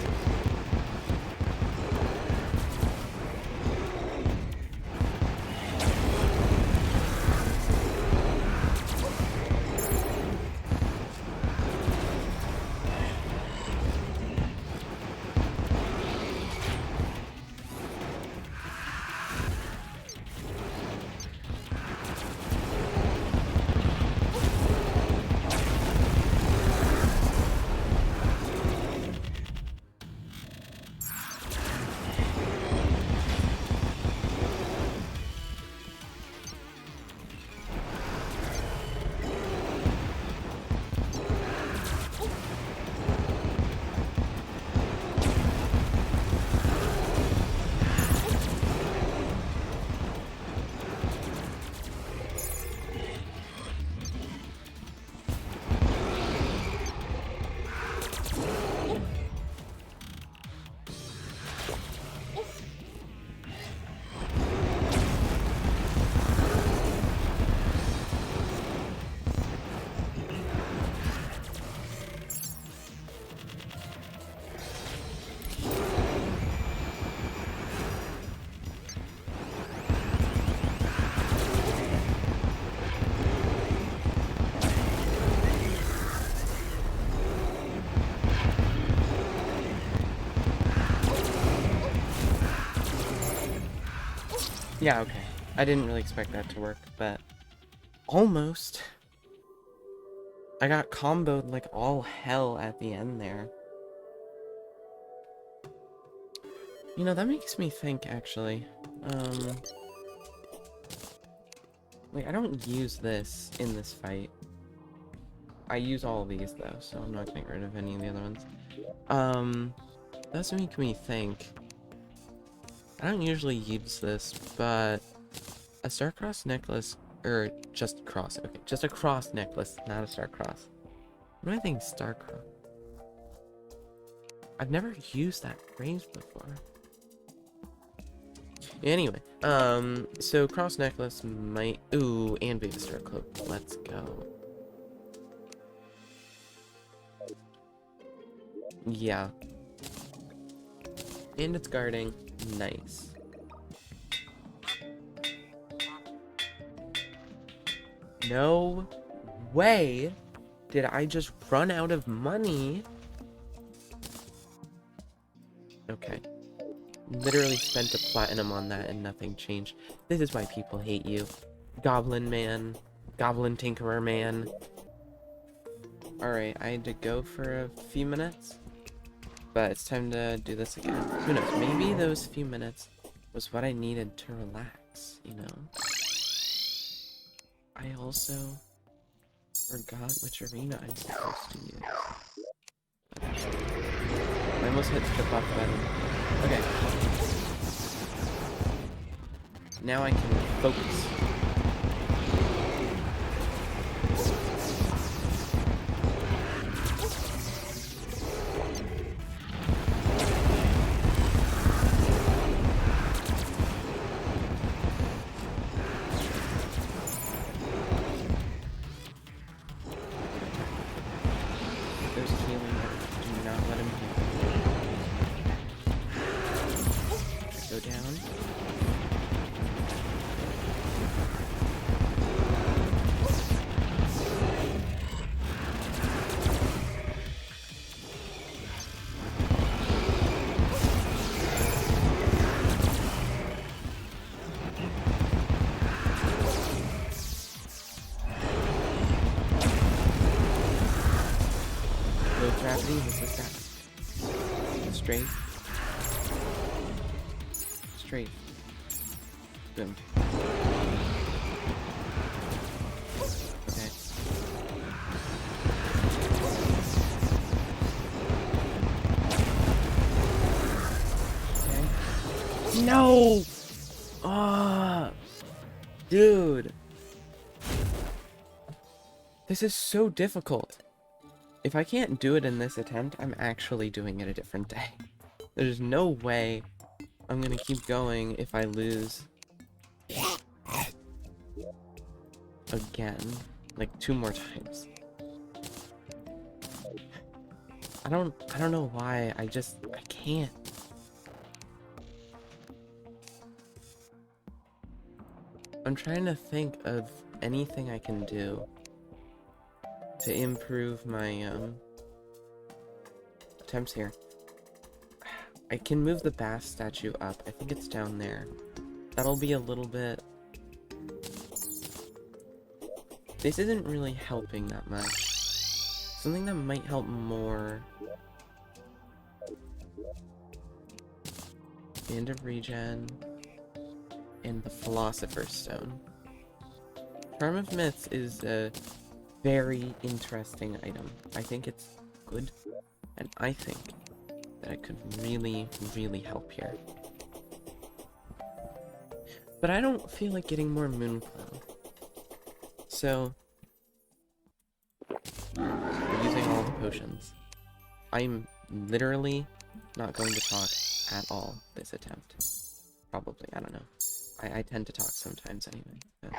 Yeah, okay. I didn't really expect that to work, but almost. I got comboed like all hell at the end there. You know, that makes me think, actually. Like, I don't use this in this fight. I use all of these, though, so I'm not getting rid of any of the other ones. That's making me think. I don't usually use this, but a star-crossed necklace, or just cross, okay, just a cross necklace, not a star-cross. What do I think star-cross? I've never used that phrase before. Anyway, so cross necklace might, ooh, and baby star cloak, let's go. Yeah. And it's guarding. Nice. No way did I just run out of money. Okay. Literally spent a platinum on that and nothing changed. This is why people hate you. Goblin man. Goblin tinkerer man. Alright, I had to go for a few minutes. But it's time to do this again. Who knows? Maybe those few minutes was what I needed to relax, you know? I also forgot which arena I'm supposed to use. I almost hit the buff button. Okay. Now I can focus. There's healing. Do not let him heal. easy. What's this guy? Straight. Straight. Boom. Okay. Okay. No! Ah, dude. This is so difficult. If I can't do it in this attempt, I'm actually doing it a different day. There's no way I'm gonna keep going if I lose again, like 2 more times. I don't know why, I can't. I'm trying to think of anything I can do to improve my attempts here. I can move the bass statue up. I think it's down there. That'll be a little bit... This isn't really helping that much. Something that might help more. End of regen. And the Philosopher's Stone. Charm of Myths is a very interesting item. I think it's good, and I think that it could really, really help here. But I don't feel like getting more Moonflow. So, we're using all the potions. I'm literally not going to talk at all this attempt. Probably, I don't know. I tend to talk sometimes anyway. But...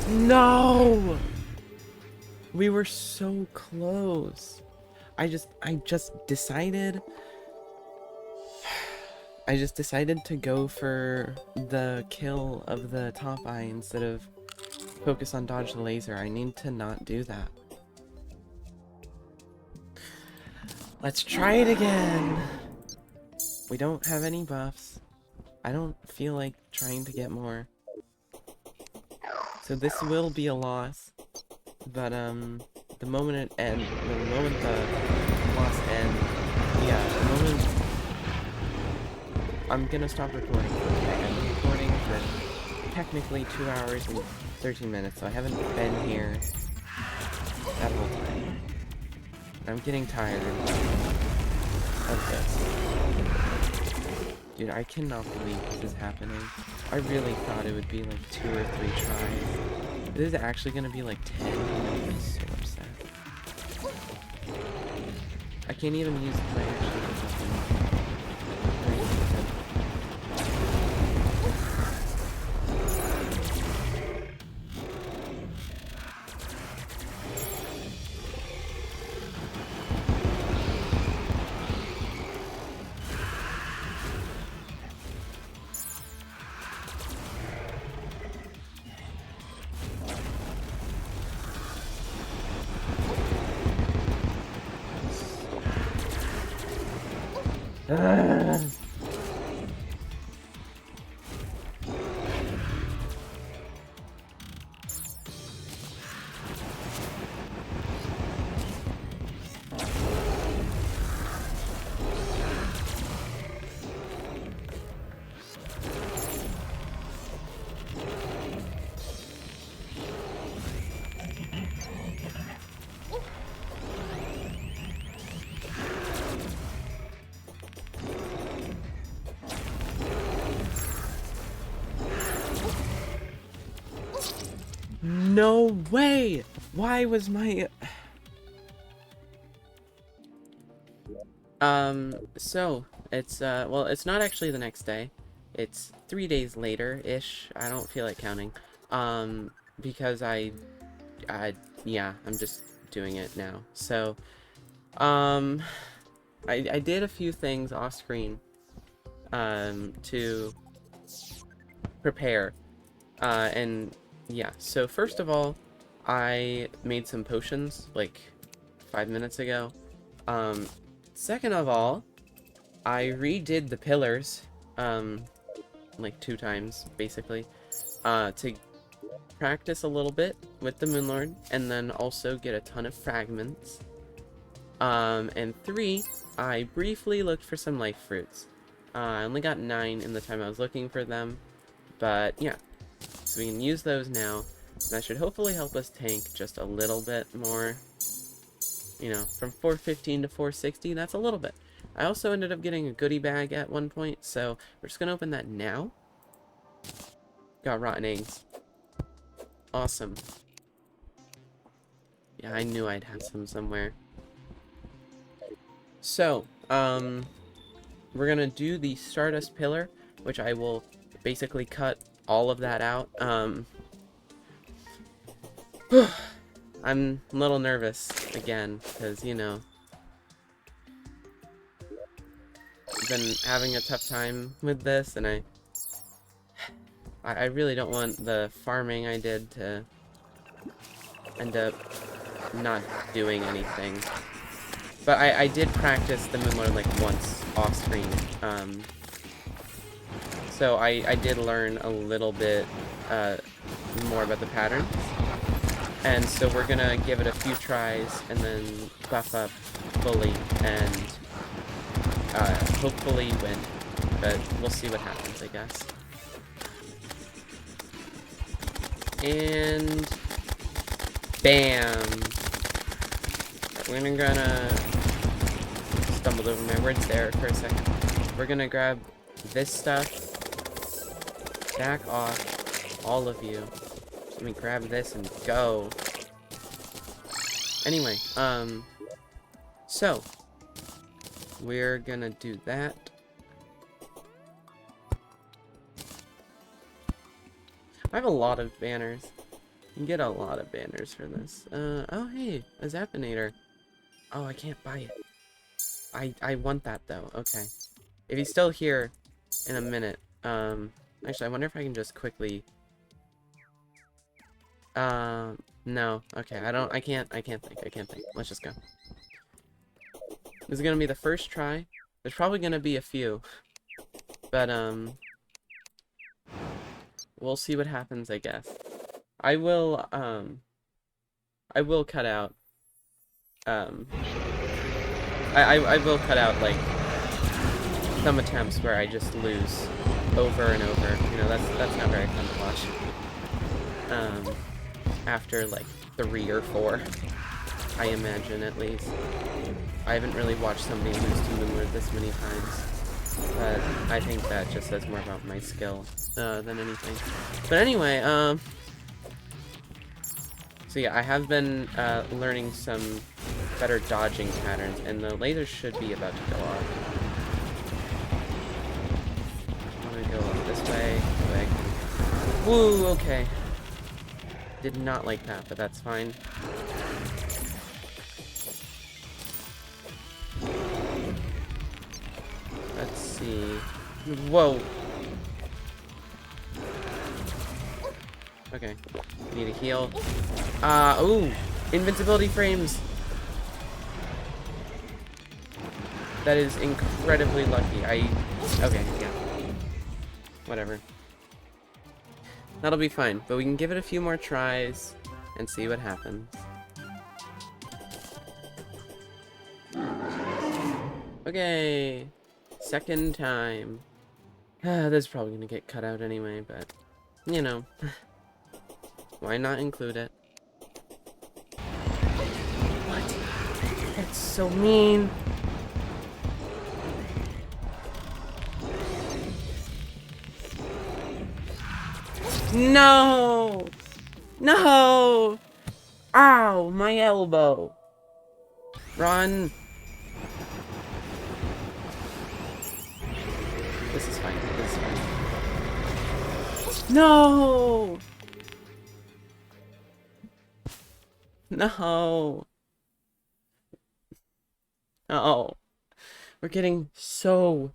No! We were so close. I just decided to go for the kill of the top eye instead of focus on dodge the laser. I need to not do that. Let's try it again. We don't have any buffs. I don't feel like trying to get more. So this will be a loss, but the moment the loss ends, yeah, the moment I'm gonna stop recording. Okay, I've been recording for technically 2 hours and 13 minutes, so I haven't been here that whole time. I'm getting tired of this. Dude, I cannot believe this is happening. I really thought it would be like 2 or 3 tries. This is actually gonna be like 10. I'm gonna be so upset. I can't even use the actually do something. Ugh. No way! Why was my... So, it's, well, it's not actually the next day. It's 3 days later-ish. I don't feel like counting. Because yeah, I'm just doing it now. So, I did a few things off-screen, to prepare. And yeah, so first of all, I made some potions, like, 5 minutes ago. Second of all, I redid the pillars, like 2 times, basically, to practice a little bit with the Moonlord, and then also get a ton of fragments. And 3, I briefly looked for some life fruits. I only got 9 in the time I was looking for them, but yeah. So we can use those now, and that should hopefully help us tank just a little bit more. You know, from 415 to 460, that's a little bit. I also ended up getting a goodie bag at one point, so we're just gonna open that now. Got rotten eggs. Awesome. Yeah, I knew I'd have some somewhere. So, we're gonna do the Stardust Pillar, which I will basically cut all of that out. I'm a little nervous again, because, you know, I've been having a tough time with this, and I really don't want the farming I did to end up not doing anything. But I did practice the Moonlord like once off screen, so I did learn a little bit more about the patterns. And so we're gonna give it a few tries and then buff up fully and hopefully win. But we'll see what happens, I guess. And bam! We're gonna stumbled over my words there for a second. We're gonna grab this stuff. Back off, all of you. Let me grab this and go. Anyway, so we're gonna do that. I have a lot of banners. You can get a lot of banners for this. Oh hey, a Zappinator. Oh, I can't buy it. I want that though. Okay. If he's still here in a minute, actually I wonder if I can just quickly no. Okay, I can't think. Let's just go. This is gonna be the first try. There's probably gonna be a few. But, we'll see what happens, I guess. I will cut out, I will cut out, like, some attempts where I just lose over and over. You know, that's not very fun to watch. After, like, 3 or 4, I imagine, at least. I haven't really watched somebody lose to Moonlord this many times, but I think that just says more about my skill, than anything. But anyway, so yeah, I have been, learning some better dodging patterns, and the laser should be about to go off. I'm gonna go up this way, Woo, okay. Did not like that, but that's fine. Let's see. Whoa! Okay. Need a heal. Ooh! Invincibility frames! That is incredibly lucky. Okay, yeah. Whatever. That'll be fine, but we can give it a few more tries and see what happens. Okay. Second time. This is probably gonna get cut out anyway, but, you know. Why not include it? What? That's so mean. No! No! Ow! My elbow! Run! This is fine. This is fine. No! No! Oh. We're getting so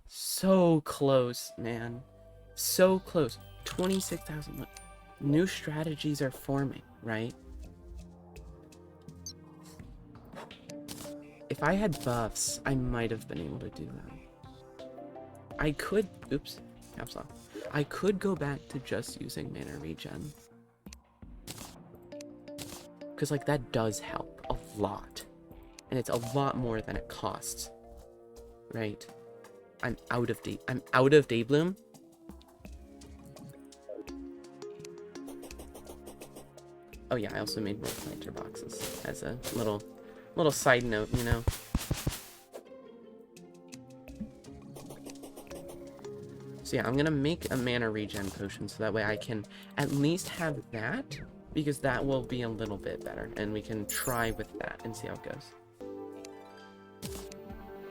close, man. So close. 26,000. New strategies are forming, right? If I had buffs, I might have been able to do that. I could... Oops. Caps lock. I could go back to just using mana regen. Because, like, that does help a lot. And it's a lot more than it costs. Right? I'm out of Daybloom. Oh yeah, I also made more planter boxes as a little side note, you know. So yeah, I'm gonna make a mana regen potion so that way I can at least have that, because that will be a little bit better, and we can try with that and see how it goes.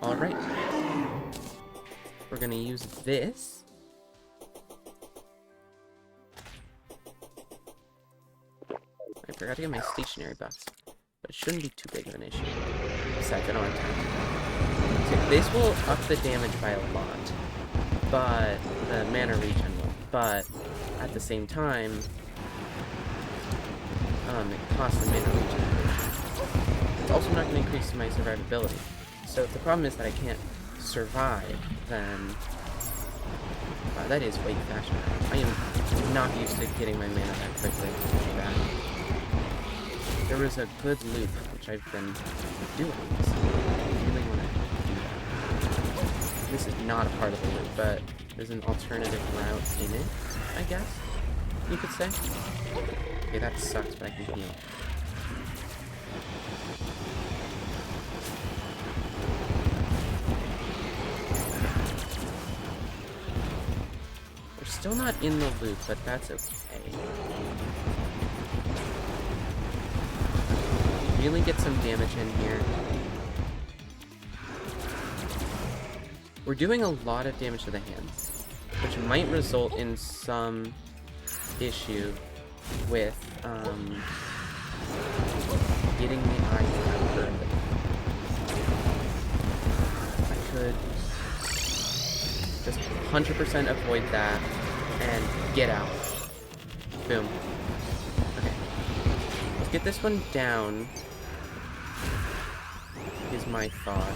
Alright. We're gonna use this. I forgot to get my stationary buffs, but it shouldn't be too big of an issue. Besides, I don't have time. So this will up the damage by a lot, but the mana regen will. But at the same time, it costs the mana regen. It's also not going to increase my survivability. So if the problem is that I can't survive, then that is way faster. I am not used to getting my mana that quickly. Back. There was a good loop, which I've been doing, so I really want to do that. This is not a part of the loop, but there's an alternative route in it, I guess, you could say. Okay, that sucks, but I can heal. We're still not in the loop, but that's okay. Really get some damage in here. We're doing a lot of damage to the hands, which might result in some issue with getting the eyes out early. I could just 100% avoid that and get out. Boom. Okay. Let's get this one down. Is my thought.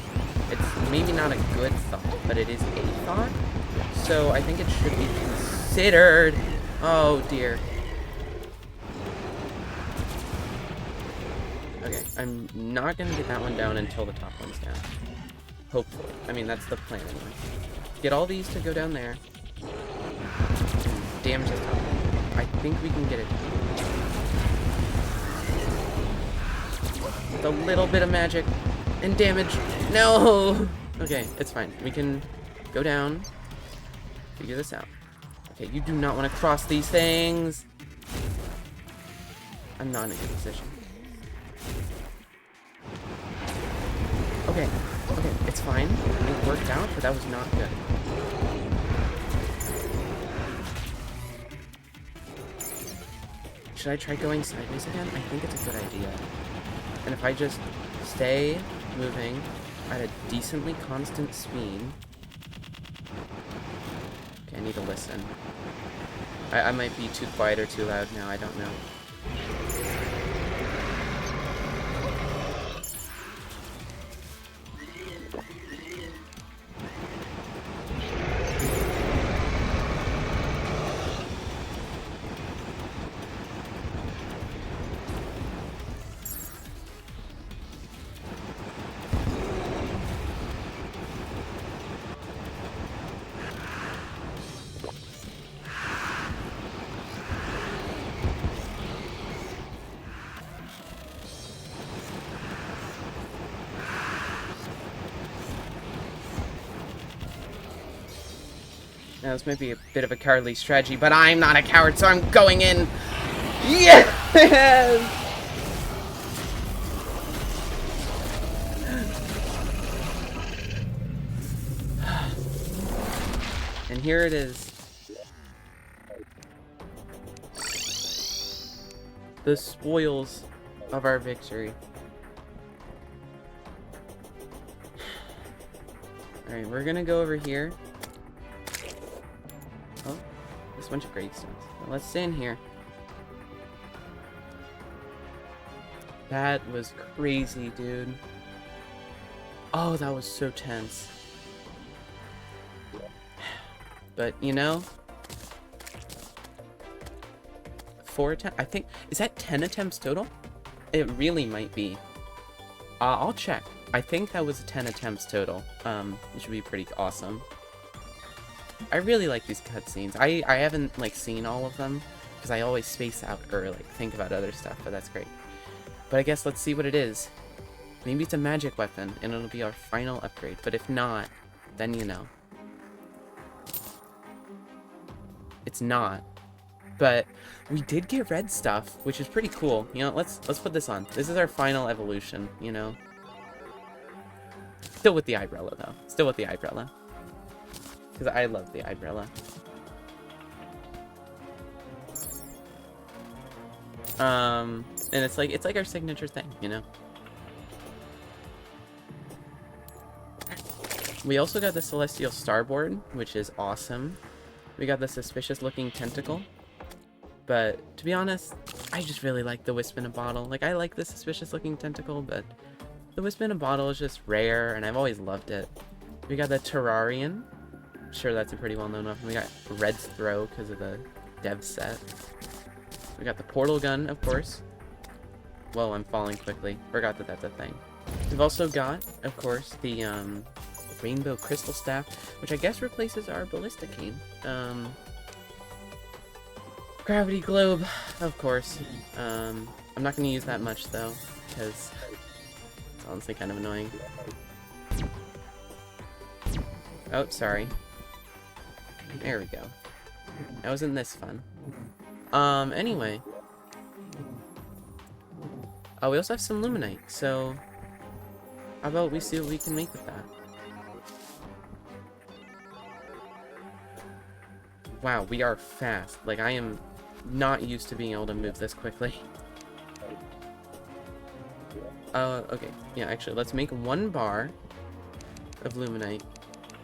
It's maybe not a good thought, but it is a thought. So I think it should be considered. Oh dear. Okay, I'm not gonna get that one down until the top one's down. Hopefully. I mean, that's the plan anyway. Get all these to go down there. Damage the top one. I think we can get it with a little bit of magic. And damage. No! Okay, it's fine. We can go down. Figure this out. Okay, you do not want to cross these things. I'm not in a good position. Okay, it's fine. It worked out, but that was not good. Should I try going sideways again? I think it's a good idea. And if I just stay moving at a decently constant speed. Okay, I need to listen. I might be too quiet or too loud now, I don't know. Now, this might be a bit of a cowardly strategy, but I'm not a coward, so I'm going in. Yes! And here it is. The spoils of our victory. Alright, we're gonna go over here. Oh, there's a bunch of gravestones. Well, let's stay in here. That was crazy, dude. Oh, that was so tense. But, you know, 4 attempts? I think, is that 10 attempts total? It really might be. I'll check. I think that was 10 attempts total. Which would be pretty awesome. I really like these cutscenes. I haven't, like, seen all of them, because I always space out or, like, think about other stuff, but that's great. But I guess let's see what it is. Maybe it's a magic weapon, and it'll be our final upgrade. But if not, then you know. It's not. But we did get red stuff, which is pretty cool. You know, let's put this on. This is our final evolution, you know. Still with the eyebrow, though. Still with the eyebrow. Because I love the eyebrow. And it's like our signature thing, you know. We also got the Celestial Starboard, which is awesome. We got the suspicious looking tentacle. But to be honest, I just really like the Wisp in a Bottle. Like, I like the suspicious looking tentacle, but the Wisp in a Bottle is just rare, and I've always loved it. We got the Terrarian. I'm sure that's a pretty well-known one. We got Red's Throw because of the dev set. We got the Portal Gun, of course. Whoa, I'm falling quickly. Forgot that that's a thing. We've also got, of course, the Rainbow Crystal Staff, which I guess replaces our Ballista Cane. Gravity Globe, of course. I'm not going to use that much, though, because it's honestly kind of annoying. Oh, sorry. There we go. That wasn't this fun. Anyway. Oh, we also have some Luminite, so how about we see what we can make with that? Wow, we are fast. Like, I am not used to being able to move this quickly. Okay. Yeah, actually, let's make 1 bar of Luminite.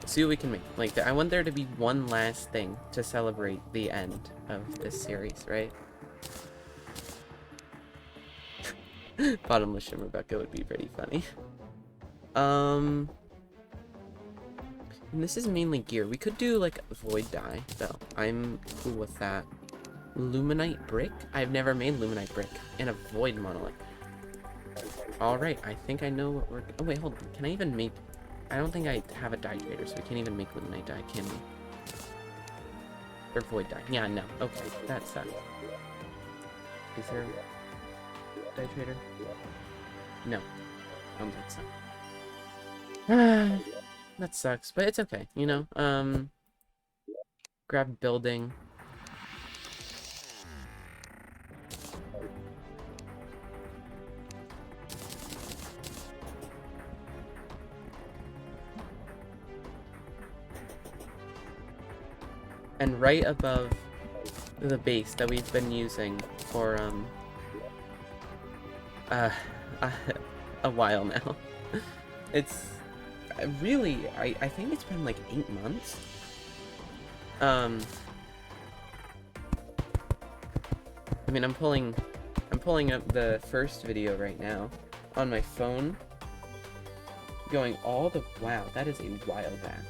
See what we can make. Like, I want there to be one last thing to celebrate the end of this series, right? Bottomless Shimmer Bucket would be pretty funny. And this is mainly gear. We could do, like, Void Dye, though. I'm cool with that. Luminite Brick? I've never made Luminite Brick. And a Void Monolith. Alright, I think I know what we're... Oh, wait, hold on. Can I even make... I don't think I have a dye trader, so we can't even make Luminite dye, can we? Or Void Dye. Yeah, no. Okay, that sucks. Is there a dye trader? No. I don't think so. That sucks, but it's okay, you know? Grab building. And right above the base that we've been using for, a while now. It's really, I think it's been like 8 months. I mean, I'm pulling up the first video right now on my phone, going all the, wow, that is a while back.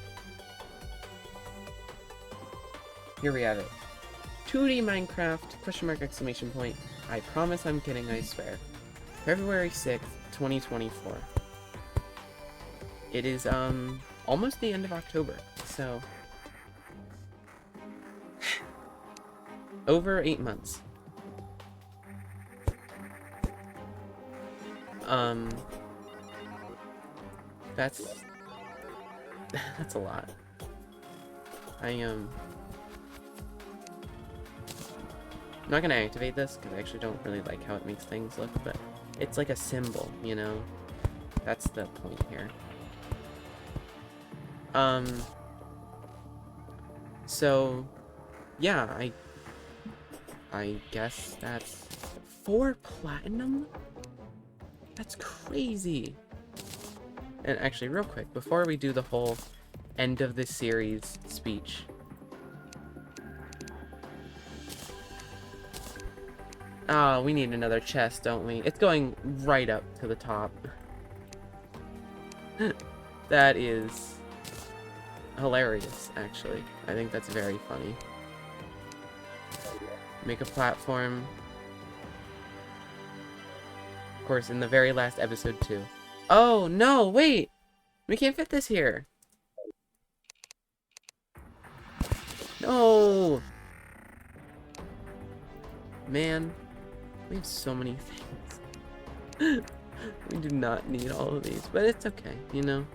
Here we have it. 2D Minecraft, question mark, exclamation point. I promise I'm kidding, I swear. February 6th, 2024. It is, almost the end of October, so... over 8 months. That's a lot. I'm not gonna activate this because I actually don't really like how it makes things look, but it's like a symbol, you know? That's the point here. So, yeah, I guess that's 4 platinum? That's crazy. And actually, real quick, before we do the whole end of the series speech, oh, we need another chest, don't we? It's going right up to the top. That is hilarious, actually. I think that's very funny. Make a platform. Of course, in the very last episode, too. Oh, no, wait! We can't fit this here. No! Man, we have so many things. We do not need all of these, but it's okay, you know?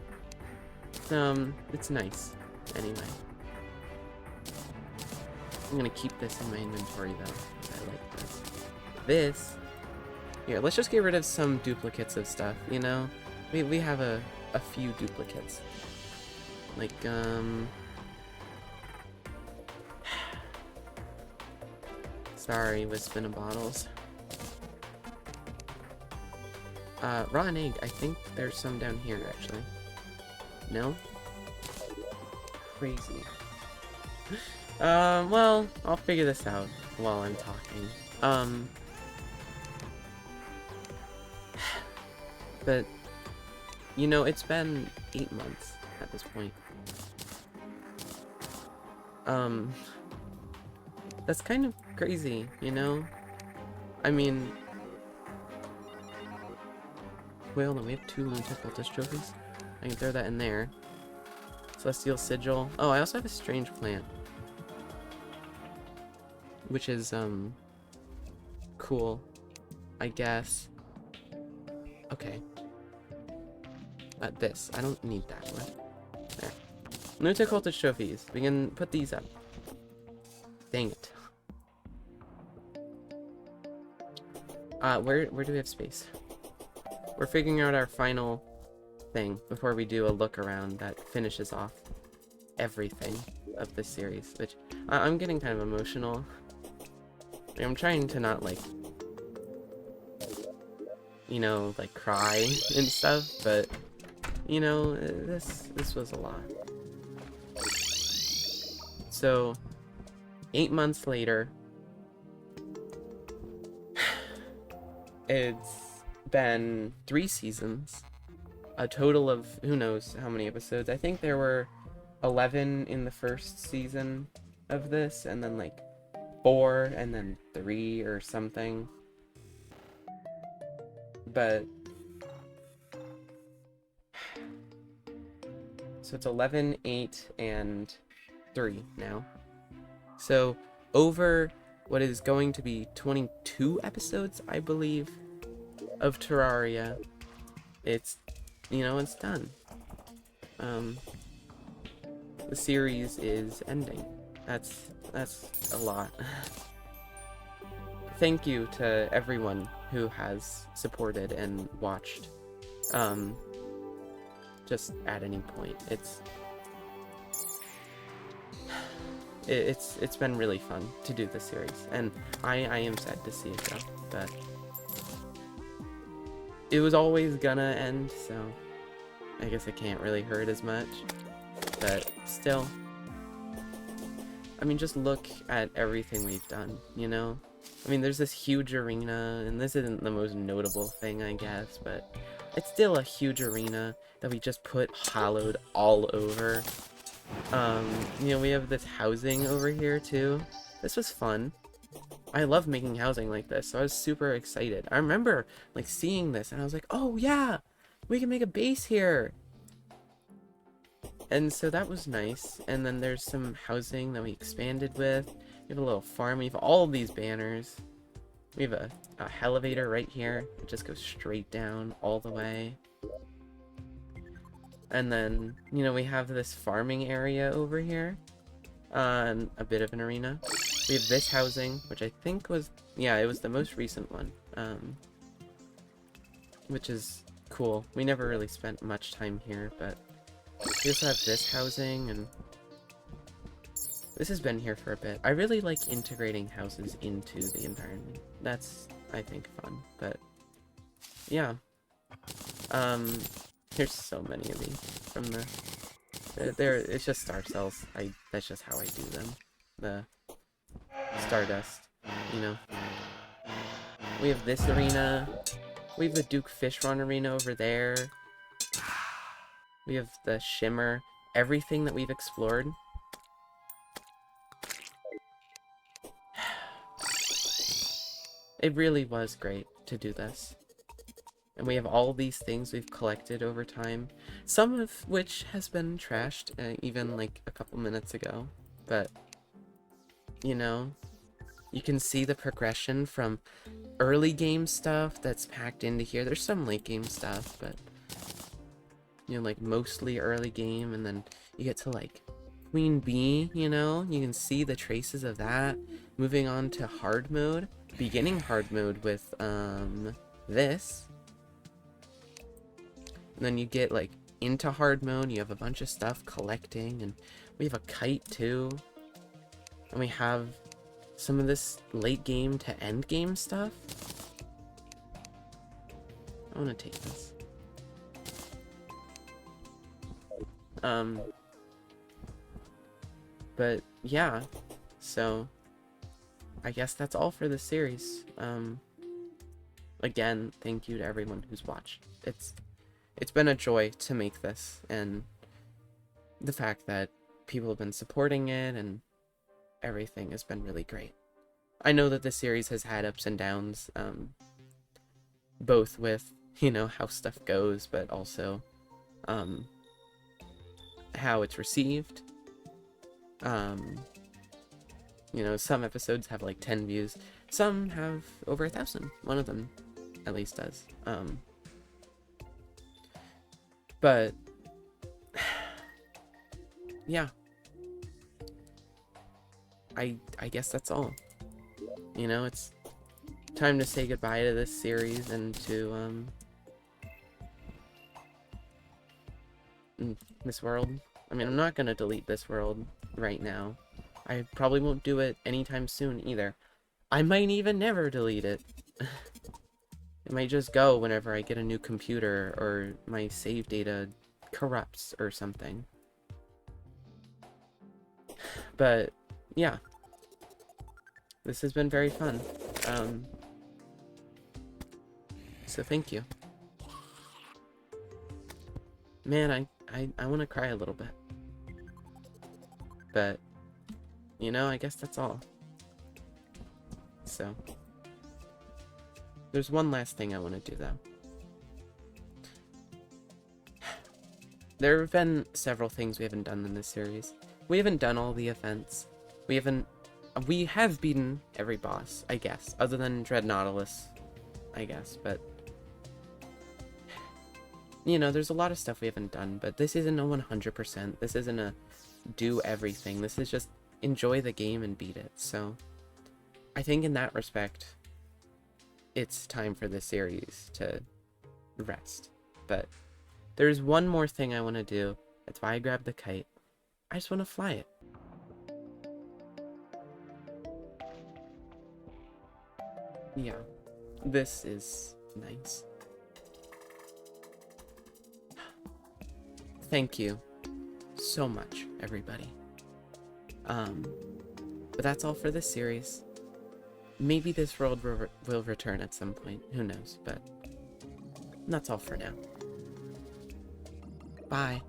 It's nice. Anyway. I'm gonna keep this in my inventory, though. I like this. This... Here, let's just get rid of some duplicates of stuff, you know? We have a few duplicates. Like, Sorry, Wispin of Bottles. Rotten egg. I think there's some down here, actually. No? Crazy. Well, I'll figure this out while I'm talking. But, you know, it's been 8 months at this point. That's kind of crazy, you know? I mean... Wait, hold on, we have 2 Lunatic Cultist trophies? I can throw that in there. Celestial Sigil. Oh, I also have a strange plant. Which is, cool. I guess. Okay. This. I don't need that one. There. Lunatic Cultist trophies. We can put these up. Dang it. Where do we have space? We're figuring out our final thing before we do a look around that finishes off everything of this series, which I'm getting kind of emotional. I'm trying to not, like, you know, like, cry and stuff, but, you know, this was a lot. So, 8 months later, it's been 3 seasons, a total of who knows how many episodes. I think there were 11 in the first season of this, and then like 4, and then 3 or something. But so it's 11, 8, and 3 now. So over what is going to be 22 episodes, I believe, of Terraria, it's, you know, it's done. The series is ending. That's a lot. Thank you to everyone who has supported and watched. Just at any point. It's been really fun to do this series, and I am sad to see it go, but it was always gonna end, so I guess it can't really hurt as much, but still, I mean, just look at everything we've done, you know? I mean, there's this huge arena, and this isn't the most notable thing, I guess, but it's still a huge arena that we just put hollowed all over. You know, we have this housing over here, too. This was fun. I love making housing like this, so I was super excited. I remember, like, seeing this, and I was like, oh, yeah! We can make a base here! And so that was nice. And then there's some housing that we expanded with. We have a little farm. We have all of these banners. We have a elevator right here. It just goes straight down all the way. And then, you know, we have this farming area over here. And a bit of an arena. We have this housing, which I think was, yeah, it was the most recent one, which is cool. We never really spent much time here, but we also have this housing, and this has been here for a bit. I really like integrating houses into the environment. That's, I think, fun, but yeah. There's so many of these from it's just star cells. That's just how I do them. The Stardust, you know. We have this arena. We have the Duke Fishron arena over there. We have the Shimmer. Everything that we've explored. It really was great to do this. And we have all these things we've collected over time. Some of which has been trashed, even like a couple minutes ago. But, you know, you can see the progression from early game stuff that's packed into here. There's some late game stuff, but, you know, like mostly early game. And then you get to like Queen Bee, you know, you can see the traces of that. Moving on to hard mode, beginning hard mode with this. And then you get like into hard mode, you have a bunch of stuff collecting, and we have a kite too. And we have some of this late game to end game stuff. I want to take this. But yeah, so I guess that's all for this series. Again, thank you to everyone who's watched. It's been a joy to make this, and the fact that people have been supporting it and everything has been really great. I know that the series has had ups and downs, both with, you know, how stuff goes, but also how it's received. You know, some episodes have like 10 views, some have over 1,000. One of them at least does. But yeah, I guess that's all. You know, it's time to say goodbye to this series and to this world. I mean, I'm not gonna delete this world right now. I probably won't do it anytime soon either. I might even never delete it. It might just go whenever I get a new computer or my save data corrupts or something. But yeah, this has been very fun. So thank you. Man, I want to cry a little bit. But, you know, I guess that's all. So, there's one last thing I want to do, though. There have been several things we haven't done in this series. We haven't done all the events. We have beaten every boss, I guess, other than Dread Nautilus, I guess, but you know, there's a lot of stuff we haven't done, but this isn't a 100%. This isn't a do everything. This is just enjoy the game and beat it. So I think in that respect, it's time for this series to rest. But there's one more thing I want to do. That's why I grabbed the kite. I just want to fly it. Yeah, this is nice. Thank you so much, everybody. But that's all for this series. Maybe this world will return at some point. Who knows? But that's all for now. Bye.